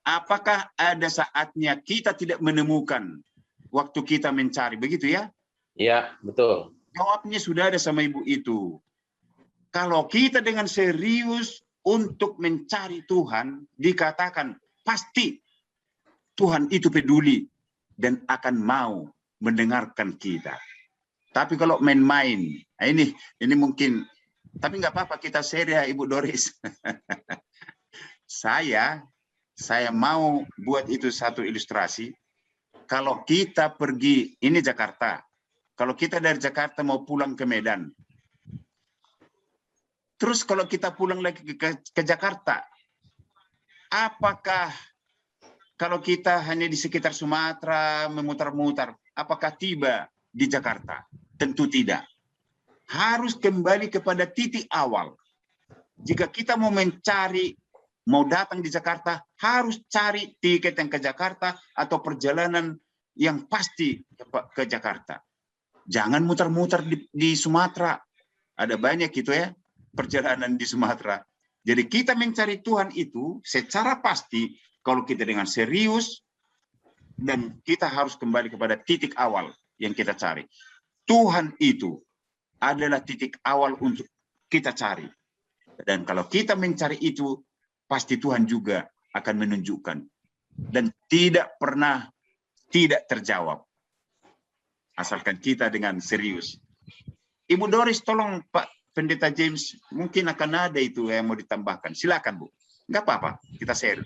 apakah ada saatnya kita tidak menemukan waktu kita mencari, begitu ya? Ya, betul. Jawabnya sudah ada sama Ibu itu. Kalau kita dengan serius untuk mencari Tuhan, dikatakan pasti Tuhan itu peduli dan akan mau mendengarkan kita. Tapi kalau main-main, ini mungkin, tapi nggak apa-apa kita share ya Ibu Doris. Saya mau buat itu satu ilustrasi. Kalau kita pergi, ini Jakarta. Kalau kita dari Jakarta mau pulang ke Medan. Terus kalau kita pulang lagi ke Jakarta, apakah kalau kita hanya di sekitar Sumatera memutar-mutar, apakah tiba di Jakarta? Tentu tidak. Harus kembali kepada titik awal. Jika kita mau mencari, mau datang di Jakarta, harus cari tiket yang ke Jakarta atau perjalanan yang pasti ke Jakarta. Jangan muter-muter di Sumatera. Ada banyak gitu ya, perjalanan di Sumatera. Jadi kita mencari Tuhan itu secara pasti kalau kita dengan serius dan kita harus kembali kepada titik awal yang kita cari. Tuhan itu adalah titik awal untuk kita cari. Dan kalau kita mencari itu, pasti Tuhan juga akan menunjukkan. Dan tidak pernah tidak terjawab. Asalkan kita dengan serius. Ibu Doris, tolong Pak Pendeta James, mungkin akan ada itu yang mau ditambahkan. Silakan Bu. Nggak apa-apa, kita share.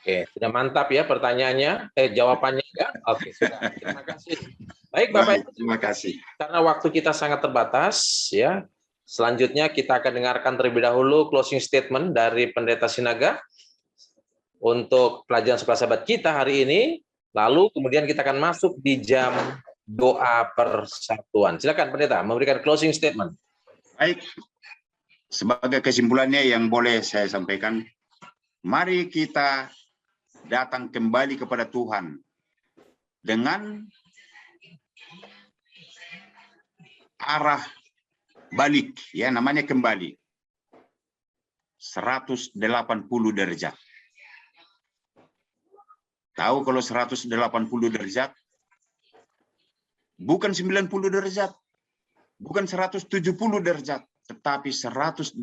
Oke, sudah mantap ya pertanyaannya. Jawabannya ya. Oke, sudah. Terima kasih. Baik Bapak Ibu, Terima kasih. karena waktu kita sangat terbatas ya. Selanjutnya kita akan dengarkan terlebih dahulu closing statement dari Pendeta Sinaga untuk pelajaran Suka Sahabat kita hari ini. Lalu kemudian kita akan masuk di jam doa persatuan. Silakan Pendeta memberikan closing statement. Baik. Sebagai kesimpulannya yang boleh saya sampaikan, mari kita datang kembali kepada Tuhan dengan arah balik, ya namanya kembali 180 derajat. Tahu kalau 180 derajat Bukan 90 derajat, bukan 170 derajat, tetapi 180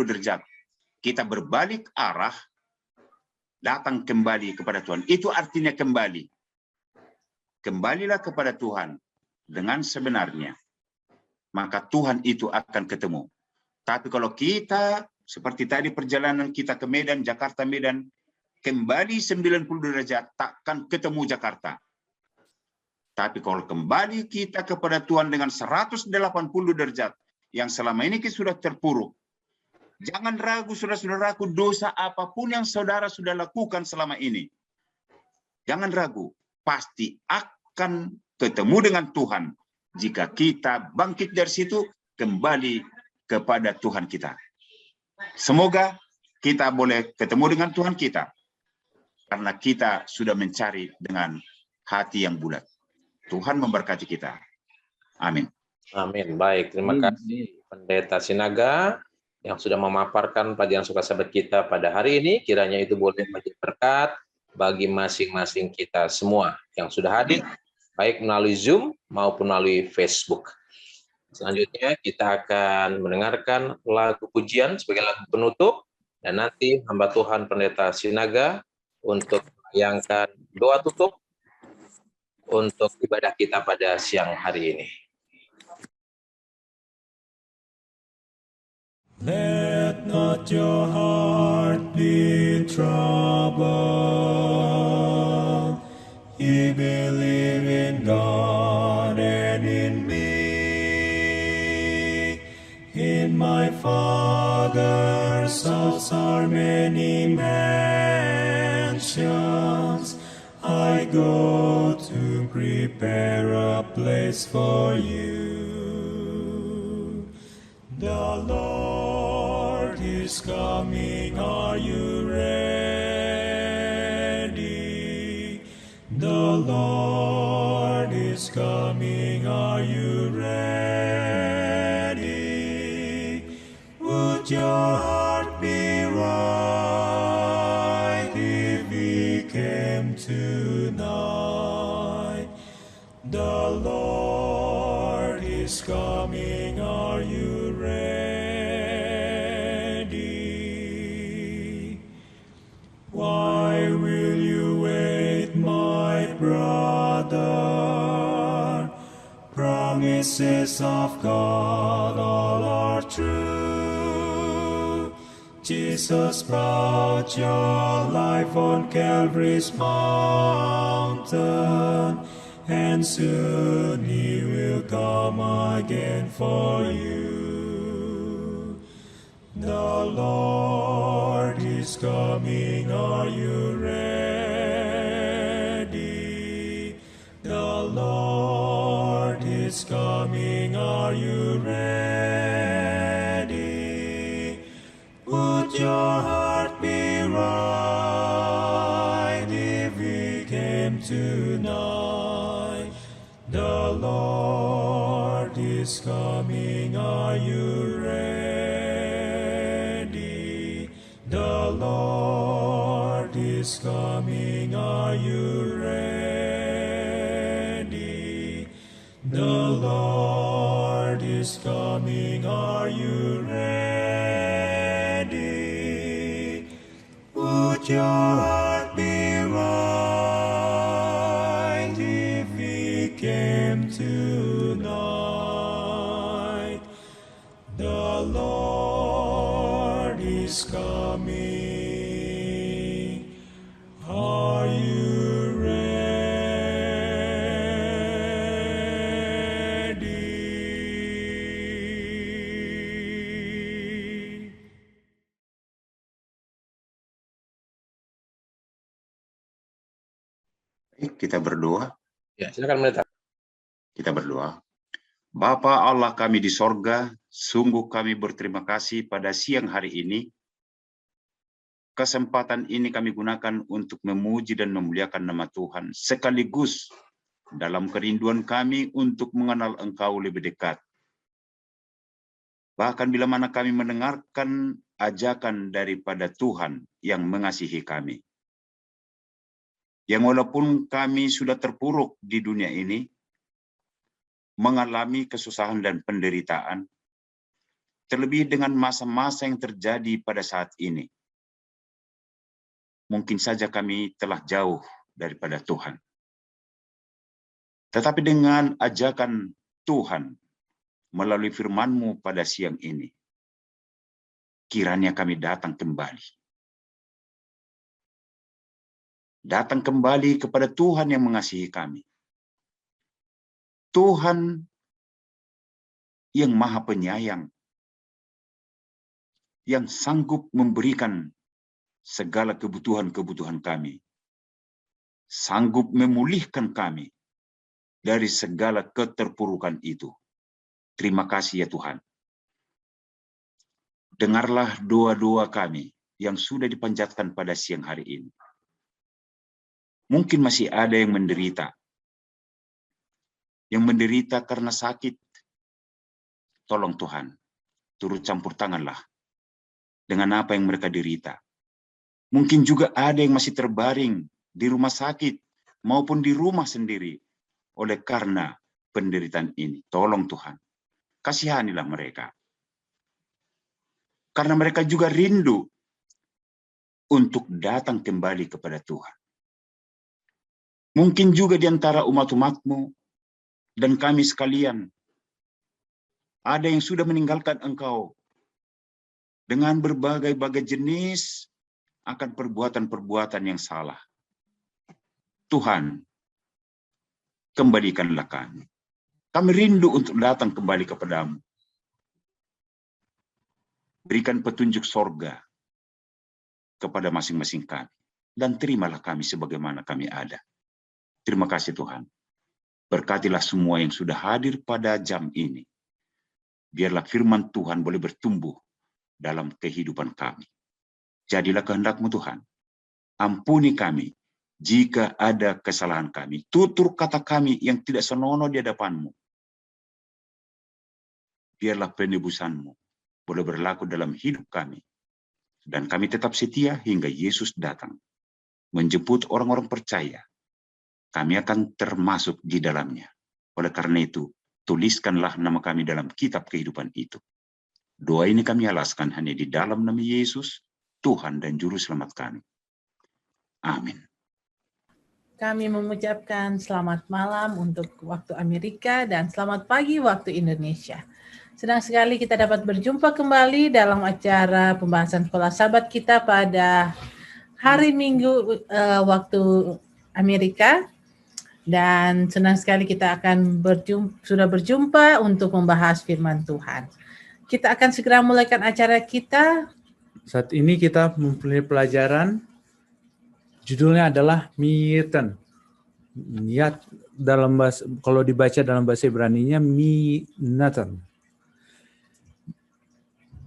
derajat. Kita berbalik arah, datang kembali kepada Tuhan. Itu artinya kembali. Kembalilah kepada Tuhan dengan sebenarnya. Maka Tuhan itu akan ketemu. Tapi kalau kita, seperti tadi perjalanan kita ke Medan, Jakarta, Medan, kembali 90 derajat, takkan ketemu Jakarta. Tapi kalau kembali kita kepada Tuhan dengan 180 derajat, yang selama ini kita sudah terpuruk. Jangan ragu, saudara-saudaraku, dosa apapun yang saudara sudah lakukan selama ini. Jangan ragu, pasti akan ketemu dengan Tuhan. Jika kita bangkit dari situ, kembali kepada Tuhan kita. Semoga kita boleh ketemu dengan Tuhan kita. Karena kita sudah mencari dengan hati yang bulat. Tuhan memberkati kita. Amin. Amin. Baik, terima kasih Pendeta Sinaga yang sudah memaparkan pelajaran suka-sahabat kita pada hari ini. Kiranya itu boleh menjadi berkat bagi masing-masing kita semua yang sudah hadir, baik melalui Zoom maupun melalui Facebook. Selanjutnya kita akan mendengarkan lagu pujian sebagai lagu penutup, dan nanti hamba Tuhan Pendeta Sinaga untuk melayangkan doa tutup untuk ibadah kita pada siang hari ini. Let not your heart be troubled. Ye believe in God and in me. In my Father's house are many mansions. I go to prepare a place for you. The Lord is coming, are you ready? The Lord is coming, are you ready? Would your heart be right if He came tonight? The Lord is coming, are you ready? Why will you wait, my brother? Promises of God all are true. Jesus brought your life on Calvary's mountain, and soon He will come again for you. The Lord is coming, are you ready? The Lord is coming, are you ready? Would your heart be right if He came tonight? The Lord is coming, are you ready? The Lord is coming, are you ready? The Lord is coming, are you ready? Would your heart be right if He came tonight? The Lord is coming. Are you ready? Kita berdoa. Ya, silakan Pendeta. Kita berdoa. Bapa Allah kami di sorga, sungguh kami berterima kasih pada siang hari ini. Kesempatan ini kami gunakan untuk memuji dan memuliakan nama Tuhan, sekaligus dalam kerinduan kami untuk mengenal Engkau lebih dekat. Bahkan bila mana kami mendengarkan ajakan daripada Tuhan yang mengasihi kami. Yang walaupun kami sudah terpuruk di dunia ini, mengalami kesusahan dan penderitaan, terlebih dengan masa-masa yang terjadi pada saat ini. Mungkin saja kami telah jauh daripada Tuhan. Tetapi dengan ajakan Tuhan melalui firman-Mu pada siang ini, kiranya kami datang kembali. Datang kembali kepada Tuhan yang mengasihi kami. Tuhan yang Maha Penyayang, yang sanggup memberikan segala kebutuhan-kebutuhan kami, sanggup memulihkan kami dari segala keterpurukan itu. Terima kasih ya Tuhan. Dengarlah doa-doa kami yang sudah dipanjatkan pada siang hari ini. Mungkin masih ada yang menderita karena sakit. Tolong Tuhan, turut campur tanganlah dengan apa yang mereka derita. Mungkin juga ada yang masih terbaring di rumah sakit maupun di rumah sendiri oleh karena penderitaan ini. Tolong Tuhan, kasihanilah mereka. Karena mereka juga rindu untuk datang kembali kepada Tuhan. Mungkin juga di antara umat-umat-Mu dan kami sekalian, ada yang sudah meninggalkan Engkau dengan berbagai-bagai jenis akan perbuatan-perbuatan yang salah. Tuhan, kembalikanlah kami. Kami rindu untuk datang kembali kepadamu. Berikan petunjuk sorga kepada masing-masing kami. Dan terimalah kami sebagaimana kami ada. Terima kasih Tuhan. Berkatilah semua yang sudah hadir pada jam ini. Biarlah firman Tuhan boleh bertumbuh dalam kehidupan kami. Jadilah kehendak-Mu Tuhan. Ampuni kami jika ada kesalahan kami. Tutur kata kami yang tidak senonoh di hadapan-Mu. Biarlah penebusan-Mu boleh berlaku dalam hidup kami. Dan kami tetap setia hingga Yesus datang. Menjemput orang-orang percaya. Kami akan termasuk di dalamnya. Oleh karena itu, tuliskanlah nama kami dalam kitab kehidupan itu. Doa ini kami alaskan hanya di dalam nama Yesus, Tuhan dan Juru Selamat kami. Amin. Kami mengucapkan selamat malam untuk waktu Amerika dan selamat pagi waktu Indonesia. Senang sekali kita dapat berjumpa kembali dalam acara pembahasan sekolah sahabat kita pada hari Minggu waktu Amerika. Dan senang sekali kita akan sudah berjumpa untuk membahas firman Tuhan. Kita akan segera mulaikan acara kita. Saat ini kita mempunyai pelajaran, judulnya adalah Miyeten. Niat dalam bahasa, kalau dibaca dalam bahasa Ibrani-nya Minatan.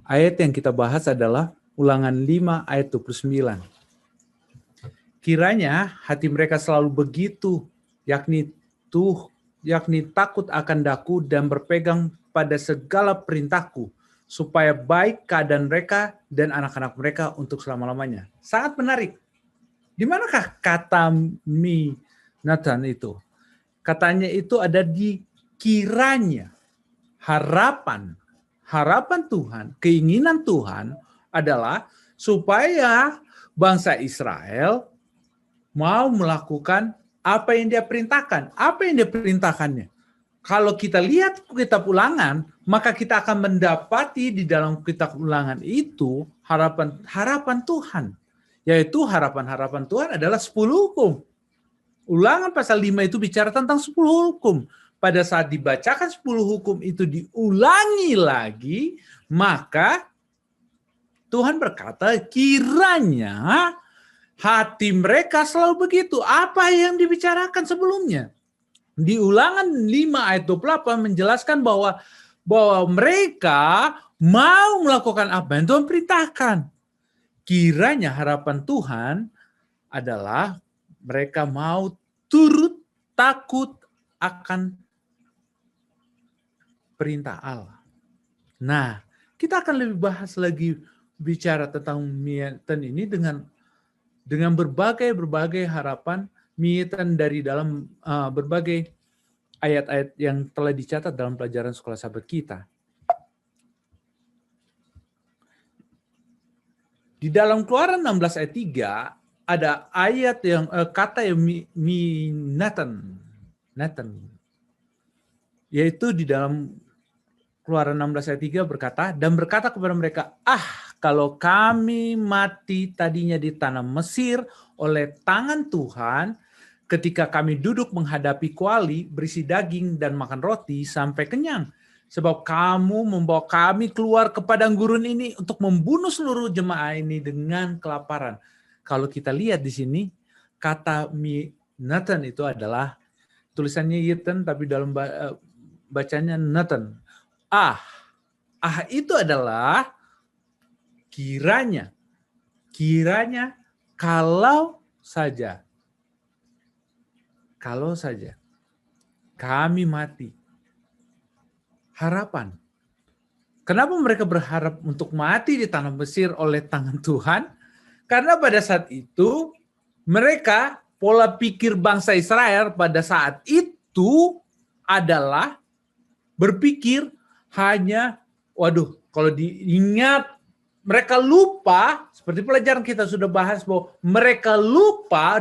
Ayat yang kita bahas adalah Ulangan 5 ayat 29. Kiranya hati mereka selalu begitu, yakni takut akan Daku dan berpegang pada segala perintahku, supaya baik keadaan mereka dan anak-anak mereka untuk selama-lamanya. Sangat menarik. Di manakah kata Minatan itu? Katanya itu ada di kiranya. Harapan Tuhan, keinginan Tuhan adalah supaya bangsa Israel mau melakukan apa yang dia perintahkan. Apa yang dia perintahkannya? Kalau kita lihat kitab Ulangan, maka kita akan mendapati di dalam kitab Ulangan itu harapan Tuhan. Yaitu harapan Tuhan adalah 10 hukum. Ulangan pasal 5 itu bicara tentang 10 hukum. Pada saat dibacakan 10 hukum itu diulangi lagi, maka Tuhan berkata, kiranya hati mereka selalu begitu. Apa yang dibicarakan sebelumnya? Di Ulangan 5 ayat 28 menjelaskan bahwa mereka mau melakukan apa yang Tuhan perintahkan. Kiranya harapan Tuhan adalah mereka mau turut takut akan perintah Allah. Nah, kita akan lebih bahas lagi bicara tentang Miyeten ini dengan berbagai harapan Miyeten dari dalam berbagai ayat-ayat yang telah dicatat dalam pelajaran sekolah sahabat kita. Di dalam Keluaran 16 ayat 3 ada ayat yang kata yang Nathan, yaitu di dalam Keluaran 16 ayat 3 berkata, dan berkata kepada mereka, kalau kami mati tadinya di tanah Mesir oleh tangan Tuhan, ketika kami duduk menghadapi kuali, berisi daging dan makan roti sampai kenyang. Sebab kamu membawa kami keluar ke padang gurun ini untuk membunuh seluruh jemaah ini dengan kelaparan. Kalau kita lihat di sini, kata Nathan itu adalah, tulisannya Yeten, tapi dalam bacanya Nathan. Itu adalah kiranya kalau saja kami mati. Harapan. Kenapa mereka berharap untuk mati di tanah Mesir oleh tangan Tuhan? Karena pada saat itu mereka, pola pikir bangsa Israel pada saat itu adalah berpikir hanya, kalau diingat, mereka lupa, seperti pelajaran kita sudah bahas bahwa mereka lupa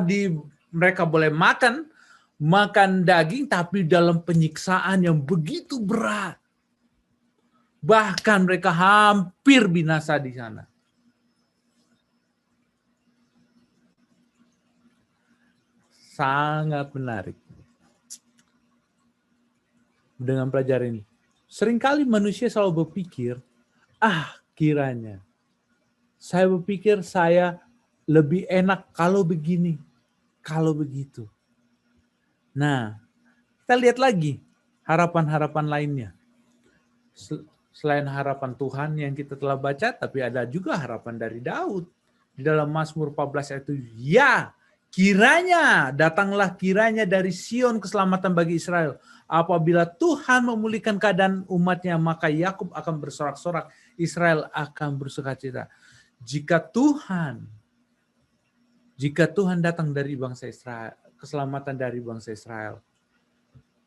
mereka boleh makan daging, tapi dalam penyiksaan yang begitu berat. Bahkan mereka hampir binasa di sana. Sangat menarik. Dengan pelajaran ini. Seringkali manusia selalu berpikir, kiranya. Saya berpikir saya lebih enak kalau begini, kalau begitu. Nah, kita lihat lagi harapan-harapan lainnya. Selain harapan Tuhan yang kita telah baca, tapi ada juga harapan dari Daud. Di dalam Mazmur 14 ayat 7, datanglah kiranya dari Sion keselamatan bagi Israel. Apabila Tuhan memulihkan keadaan umatnya, maka Yakub akan bersorak-sorak, Israel akan bersukacita. Jika Tuhan datang dari bangsa Israel, keselamatan dari bangsa Israel,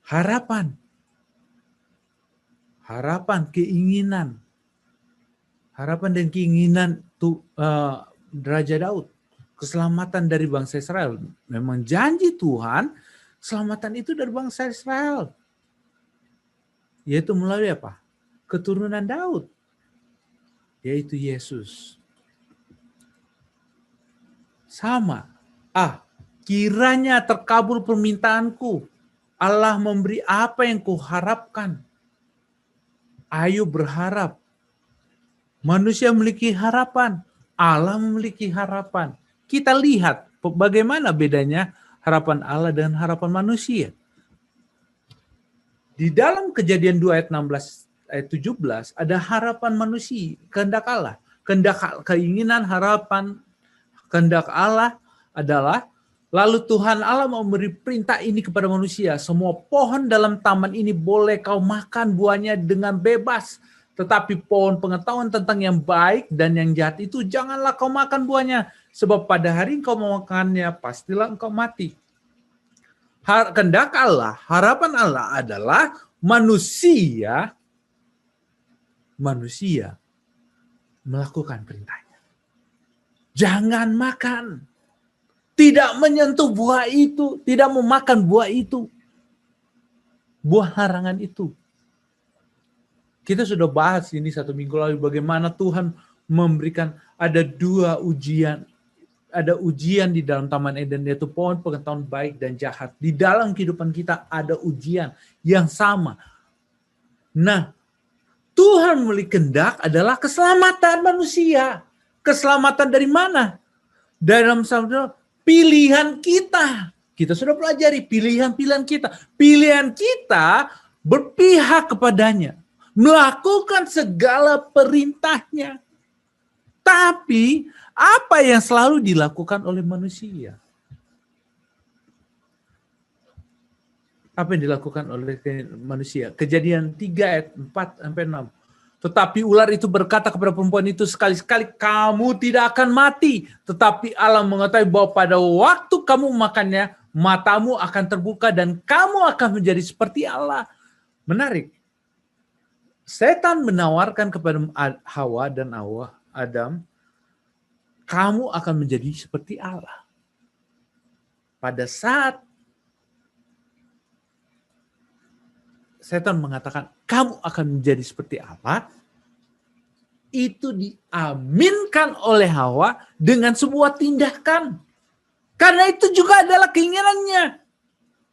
harapan, harapan dan keinginan Raja Daud, keselamatan dari bangsa Israel. Memang janji Tuhan, keselamatan itu dari bangsa Israel. Yaitu melalui apa? Keturunan Daud. Yaitu Yesus. Sama. Kiranya terkabul permintaanku. Allah memberi apa yang kuharapkan. Ayub berharap. Manusia memiliki harapan. Allah memiliki harapan. Kita lihat bagaimana bedanya harapan Allah dan harapan manusia. Di dalam Kejadian 2 ayat 16 ayat 17 ada harapan manusia, kehendak Allah. Keinginan harapan kehendak Allah adalah, lalu Tuhan Allah memberi perintah ini kepada manusia, semua pohon dalam taman ini boleh kau makan buahnya dengan bebas, tetapi pohon pengetahuan tentang yang baik dan yang jahat itu janganlah kau makan buahnya, sebab pada hari engkau memakannya pastilah engkau mati. Kehendak Allah, harapan Allah adalah manusia melakukan perintahnya. Jangan makan. Tidak menyentuh buah itu, tidak memakan buah itu. Buah larangan itu. Kita sudah bahas ini 1 minggu lalu bagaimana Tuhan memberikan ada 2 ujian. Ada ujian di dalam Taman Eden, yaitu pohon pengetahuan baik dan jahat. Di dalam kehidupan kita ada ujian yang sama. Nah, Tuhan memiliki kehendak adalah keselamatan manusia. Keselamatan dari mana? Dalam pilihan kita. Kita sudah pelajari pilihan-pilihan kita. Pilihan kita berpihak kepadanya. Melakukan segala perintahnya. Tapi apa yang selalu dilakukan oleh manusia? Apa yang dilakukan oleh manusia? Kejadian 3 ayat 4-6. Tetapi ular itu berkata kepada perempuan itu, sekali-sekali kamu tidak akan mati. Tetapi Allah mengetahui bahwa pada waktu kamu makannya, matamu akan terbuka dan kamu akan menjadi seperti Allah. Menarik. Setan menawarkan kepada Hawa dan Adam, kamu akan menjadi seperti Allah. Pada saat setan mengatakan, kamu akan menjadi seperti Allah, itu diaminkan oleh Hawa dengan sebuah tindakan. Karena itu juga adalah keinginannya.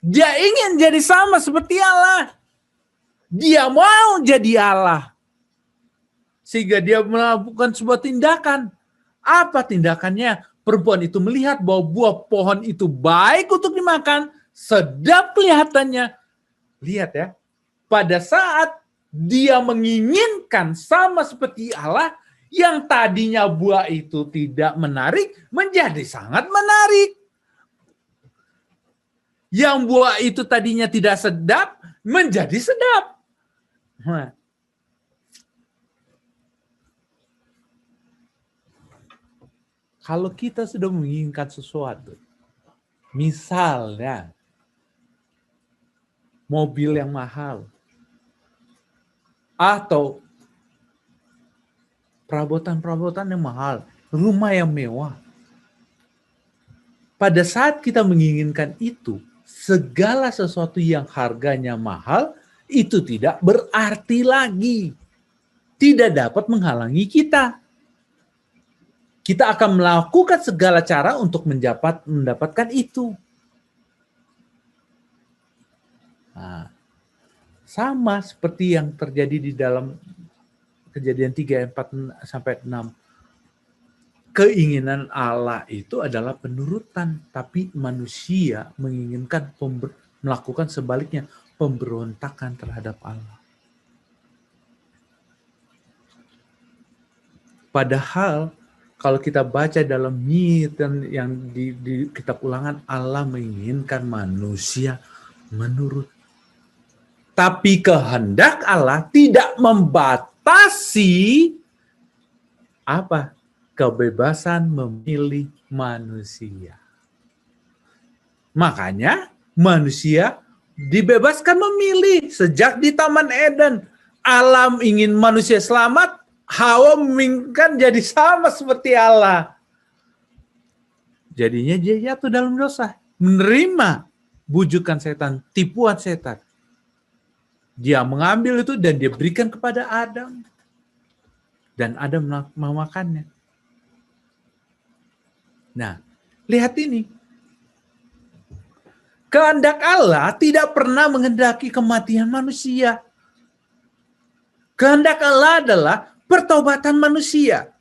Dia ingin jadi sama seperti Allah. Dia mau jadi Allah. Sehingga dia melakukan sebuah tindakan. Apa tindakannya? Perempuan itu melihat bahwa buah pohon itu baik untuk dimakan, sedap kelihatannya. Lihat ya, pada saat dia menginginkan sama seperti Allah, yang tadinya buah itu tidak menarik, menjadi sangat menarik. Yang buah itu tadinya tidak sedap, menjadi sedap. Nah. Kalau kita sudah menginginkan sesuatu, misalnya mobil yang mahal, atau perabotan-perabotan yang mahal, rumah yang mewah. Pada saat kita menginginkan itu, segala sesuatu yang harganya mahal, itu tidak berarti lagi. Tidak dapat menghalangi kita. Kita akan melakukan segala cara untuk mendapatkan itu. Nah, sama seperti yang terjadi di dalam Kejadian 3 ayat 4 sampai 6. Keinginan Allah itu adalah penurutan, tapi manusia menginginkan melakukan sebaliknya, pemberontakan terhadap Allah. Padahal kalau kita baca dalam mit dan yang di kitab Ulangan, Allah menginginkan manusia menurut. Tapi kehendak Allah tidak membatasi apa? Kebebasan memilih manusia. Makanya manusia dibebaskan memilih sejak di Taman Eden. Allah ingin manusia selamat, Hawa menginginkan jadi sama seperti Allah. Jadinya dia jatuh dalam dosa. Menerima bujukan setan, tipuan setan. Dia mengambil itu dan dia berikan kepada Adam. Dan Adam memakannya. Nah, lihat ini. Kehendak Allah tidak pernah menghendaki kematian manusia. Kehendak Allah adalah pertobatan manusia.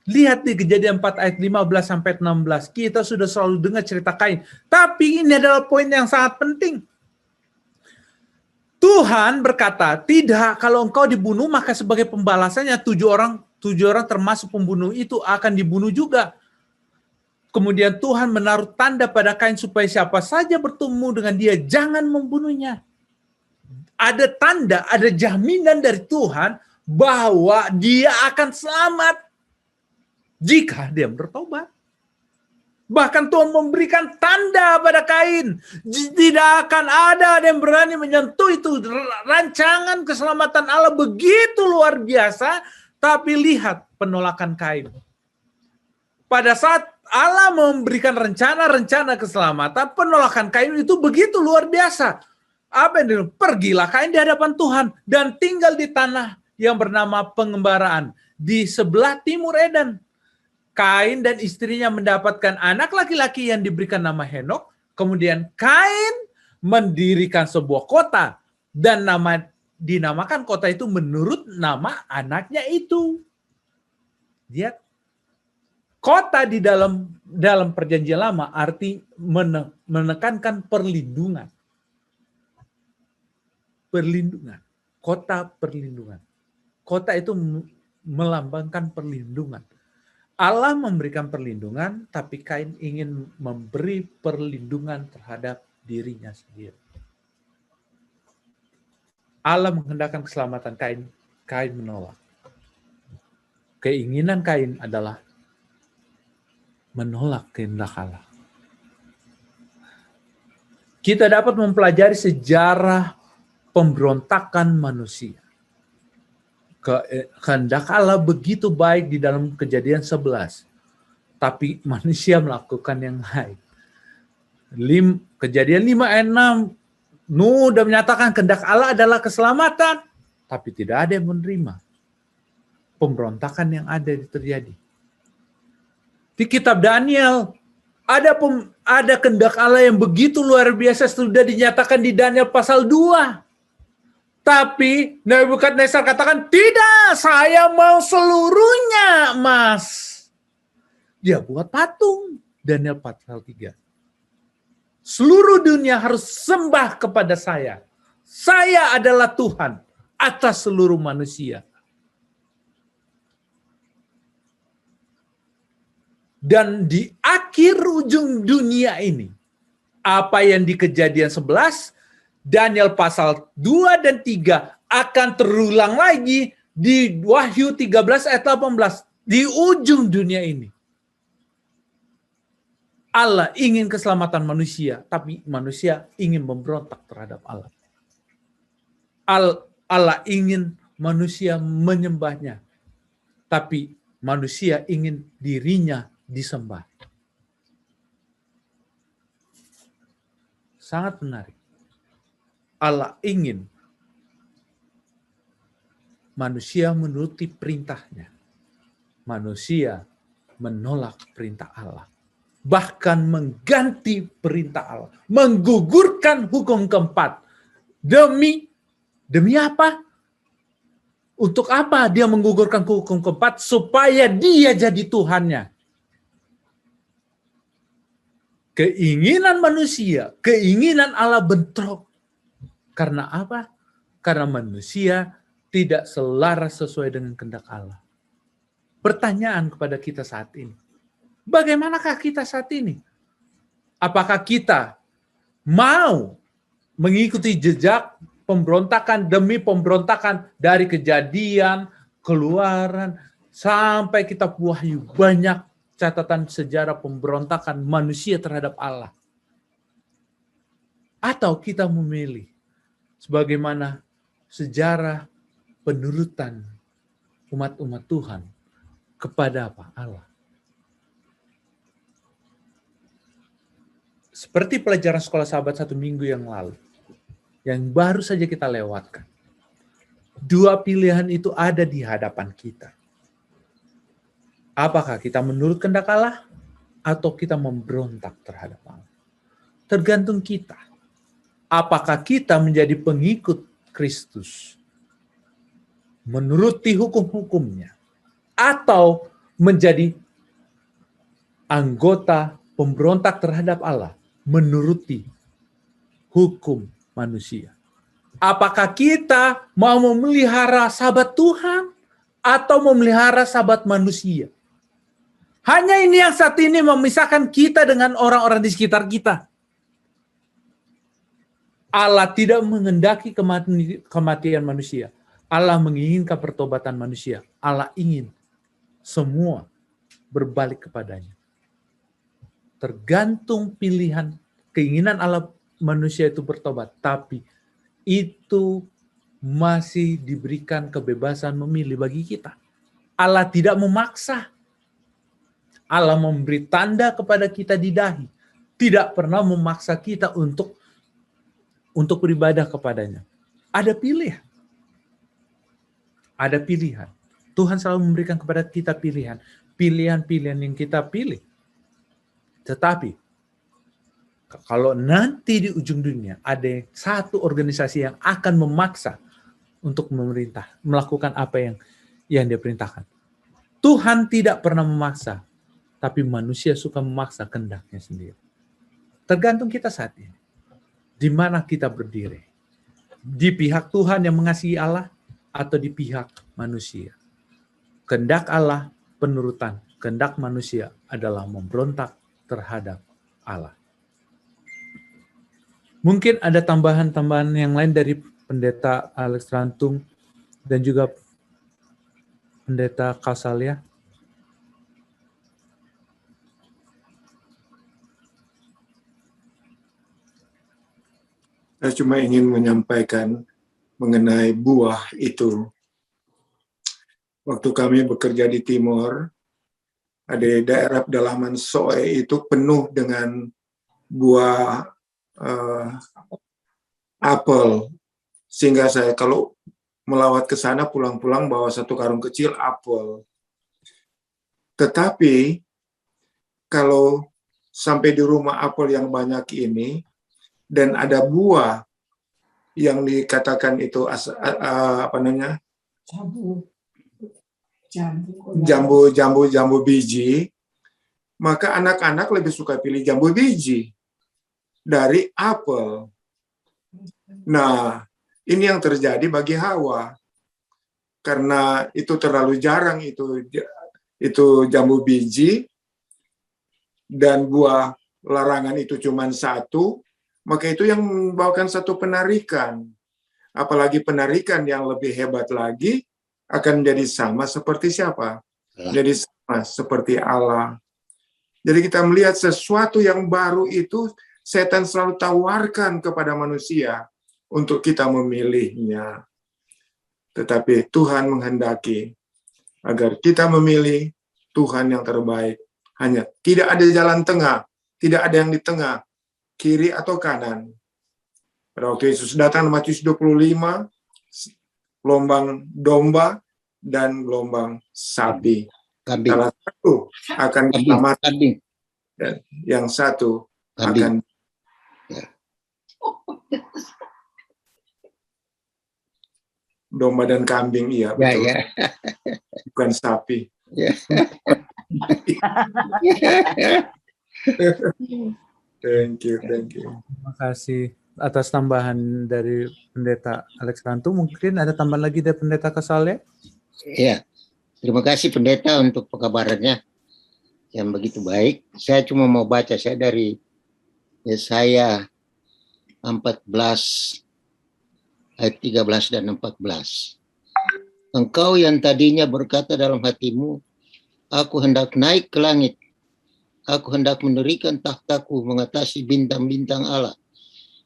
Lihat di Kejadian 4 ayat 15 sampai 16. Kita sudah selalu dengar cerita Kain. Tapi ini adalah poin yang sangat penting. Tuhan berkata, tidak, kalau engkau dibunuh maka sebagai pembalasannya 7 orang termasuk pembunuh itu akan dibunuh juga. Kemudian Tuhan menaruh tanda pada Kain supaya siapa saja bertemu dengan dia jangan membunuhnya. Ada tanda, ada jaminan dari Tuhan bahwa dia akan selamat jika dia bertobat. Bahkan Tuhan memberikan tanda pada Kain. Tidak akan ada yang berani menyentuh itu. Rancangan keselamatan Allah begitu luar biasa. Tapi lihat penolakan Kain. Pada saat Allah memberikan rencana-rencana keselamatan, penolakan Kain itu begitu luar biasa. Apa yang dulu? Pergilah Kain di hadapan Tuhan dan tinggal di tanah yang bernama pengembaraan di sebelah timur Eden. Kain dan istrinya mendapatkan anak laki-laki yang diberikan nama Henok. Kemudian Kain mendirikan sebuah kota dan dinamakan kota itu menurut nama anaknya itu. Lihat, kota di dalam perjanjian lama arti menekankan perlindungan. Perlindungan. Kota perlindungan. Kota itu melambangkan perlindungan. Allah memberikan perlindungan, tapi Kain ingin memberi perlindungan terhadap dirinya sendiri. Allah menghendakkan keselamatan Kain, Kain menolak. Keinginan Kain adalah menolak kehendak Allah. kita dapat mempelajari sejarah pemberontakan manusia. Kehendak Allah begitu baik di dalam Kejadian 11, tapi manusia melakukan yang lain. Kejadian 5 ayat 6, Nuh sudah menyatakan kehendak Allah adalah keselamatan, tapi tidak ada yang menerima. Pemberontakan yang terjadi. Di kitab Daniel, ada kehendak Allah yang begitu luar biasa, sudah dinyatakan di Daniel pasal 2. Tapi Nebukadnezar katakan, tidak, saya mau seluruhnya emas. Dia buat patung, Daniel pasal 3. Seluruh dunia harus sembah kepada saya. Saya adalah Tuhan atas seluruh manusia. Dan di akhir ujung dunia ini, apa yang di Kejadian 11, Daniel pasal 2 dan 3 akan terulang lagi di Wahyu 13 ayat 18. Di ujung dunia ini. Allah ingin keselamatan manusia, tapi manusia ingin memberontak terhadap Allah. Allah ingin manusia menyembahnya, tapi manusia ingin dirinya disembah. Sangat menarik. Allah ingin manusia menuruti perintahnya. Manusia menolak perintah Allah. Bahkan mengganti perintah Allah. Menggugurkan hukum keempat. Demi apa? Untuk apa dia menggugurkan hukum keempat? Supaya dia jadi Tuhannya. Keinginan manusia, keinginan Allah bentrok. Karena apa? Karena manusia tidak selaras sesuai dengan kehendak Allah. Pertanyaan kepada kita saat ini. Bagaimanakah kita saat ini? Apakah kita mau mengikuti jejak pemberontakan demi pemberontakan dari Kejadian, Keluaran, sampai kitab Wahyu? Banyak catatan sejarah pemberontakan manusia terhadap Allah. Atau kita memilih sebagaimana sejarah penurutan umat-umat Tuhan kepada apa? Allah. Seperti pelajaran sekolah sahabat 1 minggu yang lalu, yang baru saja kita lewatkan. 2 pilihan itu ada di hadapan kita. Apakah kita menurut kehendak Allah atau kita memberontak terhadap Allah? Tergantung kita. Apakah kita menjadi pengikut Kristus, menuruti hukum-hukumnya, atau menjadi anggota pemberontak terhadap Allah, menuruti hukum manusia? Apakah kita mau memelihara sahabat Tuhan atau memelihara sahabat manusia? Hanya ini yang saat ini memisahkan kita dengan orang-orang di sekitar kita. Allah tidak menghendaki kematian manusia. Allah menginginkan pertobatan manusia. Allah ingin semua berbalik kepadanya. Tergantung pilihan, keinginan Allah manusia itu bertobat. Tapi itu masih diberikan kebebasan memilih bagi kita. Allah tidak memaksa. Allah memberi tanda kepada kita di dahi. Tidak pernah memaksa kita untuk beribadah kepadanya. Ada pilihan. Ada pilihan. Tuhan selalu memberikan kepada kita pilihan. Pilihan-pilihan yang kita pilih. Tetapi, kalau nanti di ujung dunia ada satu organisasi yang akan memaksa untuk memerintah, melakukan apa yang dia perintahkan. Tuhan tidak pernah memaksa, tapi manusia suka memaksa kehendaknya sendiri. Tergantung kita saat ini. Di mana kita berdiri? Di pihak Tuhan yang mengasihi Allah atau di pihak manusia? Kehendak Allah penurutan, kehendak manusia adalah memberontak terhadap Allah. Mungkin ada tambahan-tambahan yang lain dari Pendeta Alex Rantung dan juga Pendeta Kausalia. Saya cuma ingin menyampaikan mengenai buah itu. Waktu kami bekerja di Timor, ada daerah pedalaman Soe itu penuh dengan buah apel. Sehingga saya kalau melawat ke sana pulang-pulang bawa satu karung kecil apel. Tetapi kalau sampai di rumah apel yang banyak ini dan ada buah yang dikatakan itu jambu biji, maka anak-anak lebih suka pilih jambu biji dari apel. Nah, ini yang terjadi bagi Hawa. Karena itu terlalu jarang itu jambu biji dan buah larangan itu cuma satu, maka itu yang membawakan satu penarikan. Apalagi penarikan yang lebih hebat lagi akan menjadi sama seperti siapa? Jadi sama seperti Allah. Jadi kita melihat sesuatu yang baru itu setan selalu tawarkan kepada manusia untuk kita memilihnya. Tetapi Tuhan menghendaki agar kita memilih Tuhan yang terbaik. Hanya tidak ada jalan tengah, tidak ada yang di tengah, kiri atau kanan. Pada waktu Yesus datang, Matius 25, gelombang domba dan gelombang sapi. Salah satu akan diselamatkan, dan yang satu akan domba dan kambing, iya betul. Ya. Bukan sapi. Ya. Thank you. Terima kasih atas tambahan dari Pendeta Alex Rantu. Mungkin ada tambahan lagi dari Pendeta Kasale? Iya, terima kasih Pendeta untuk pekabarannya yang begitu baik. Saya cuma mau baca, saya dari Yesaya 14 ayat 13 dan 14. Engkau yang tadinya berkata dalam hatimu, aku hendak naik ke langit, aku hendak mendirikan tahtaku mengatasi bintang-bintang Allah,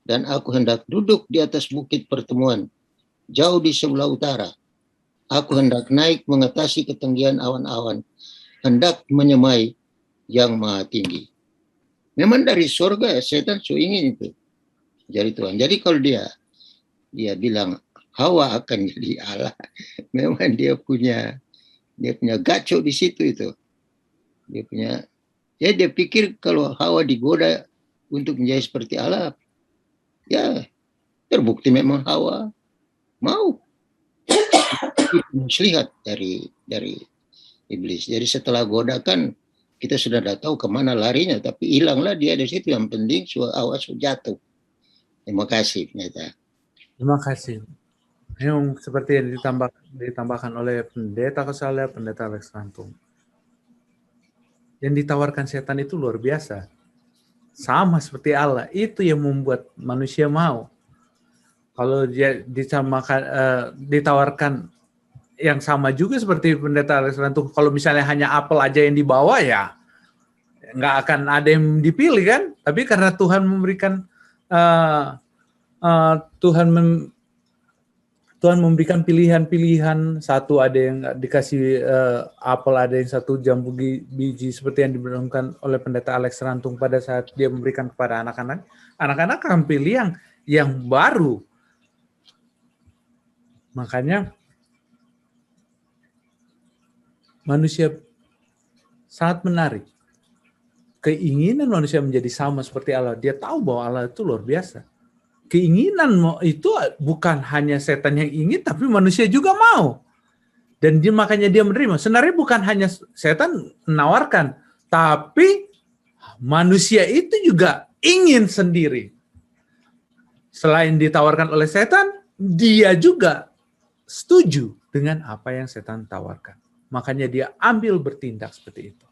dan aku hendak duduk di atas bukit pertemuan, jauh di sebelah utara. Aku hendak naik mengatasi ketinggian awan-awan, hendak menyemai yang maha tinggi. Memang dari surga setan ingin itu jadi Tuhan. Jadi kalau dia bilang Hawa akan jadi Allah, memang dia punya gaco di situ itu. Dia pikir kalau Hawa digoda untuk menjadi seperti Allah, ya terbukti memang Hawa mau muslihat dari iblis. Jadi setelah godakan kita sudah tahu kemana larinya, tapi hilanglah dia dari situ. Yang penting awas jatuh. Terima kasih, Pendeta. Terima kasih. Yang seperti yang ditambahkan oleh Pendeta Kasale, Pendeta Alex Rantung. Yang ditawarkan setan itu luar biasa. Sama seperti Allah. Itu yang membuat manusia mau. Kalau dia ditawarkan yang sama juga seperti Pendeta Alex Rantung. Kalau misalnya hanya apel aja yang dibawa, ya nggak akan ada yang dipilih kan. Tapi karena Tuhan memberikan Tuhan memberikan pilihan-pilihan, satu ada yang dikasih apel, ada yang satu jambu biji, seperti yang diberitakan oleh Pendeta Alex Rantung pada saat dia memberikan kepada anak-anak. Anak-anak akan pilih yang baru. Makanya manusia sangat menarik. Keinginan manusia menjadi sama seperti Allah. Dia tahu bahwa Allah itu luar biasa. Keinginan itu bukan hanya setan yang ingin, tapi manusia juga mau. Dan makanya dia menerima. Sebenarnya bukan hanya setan menawarkan, tapi manusia itu juga ingin sendiri. Selain ditawarkan oleh setan, dia juga setuju dengan apa yang setan tawarkan. Makanya dia ambil bertindak seperti itu.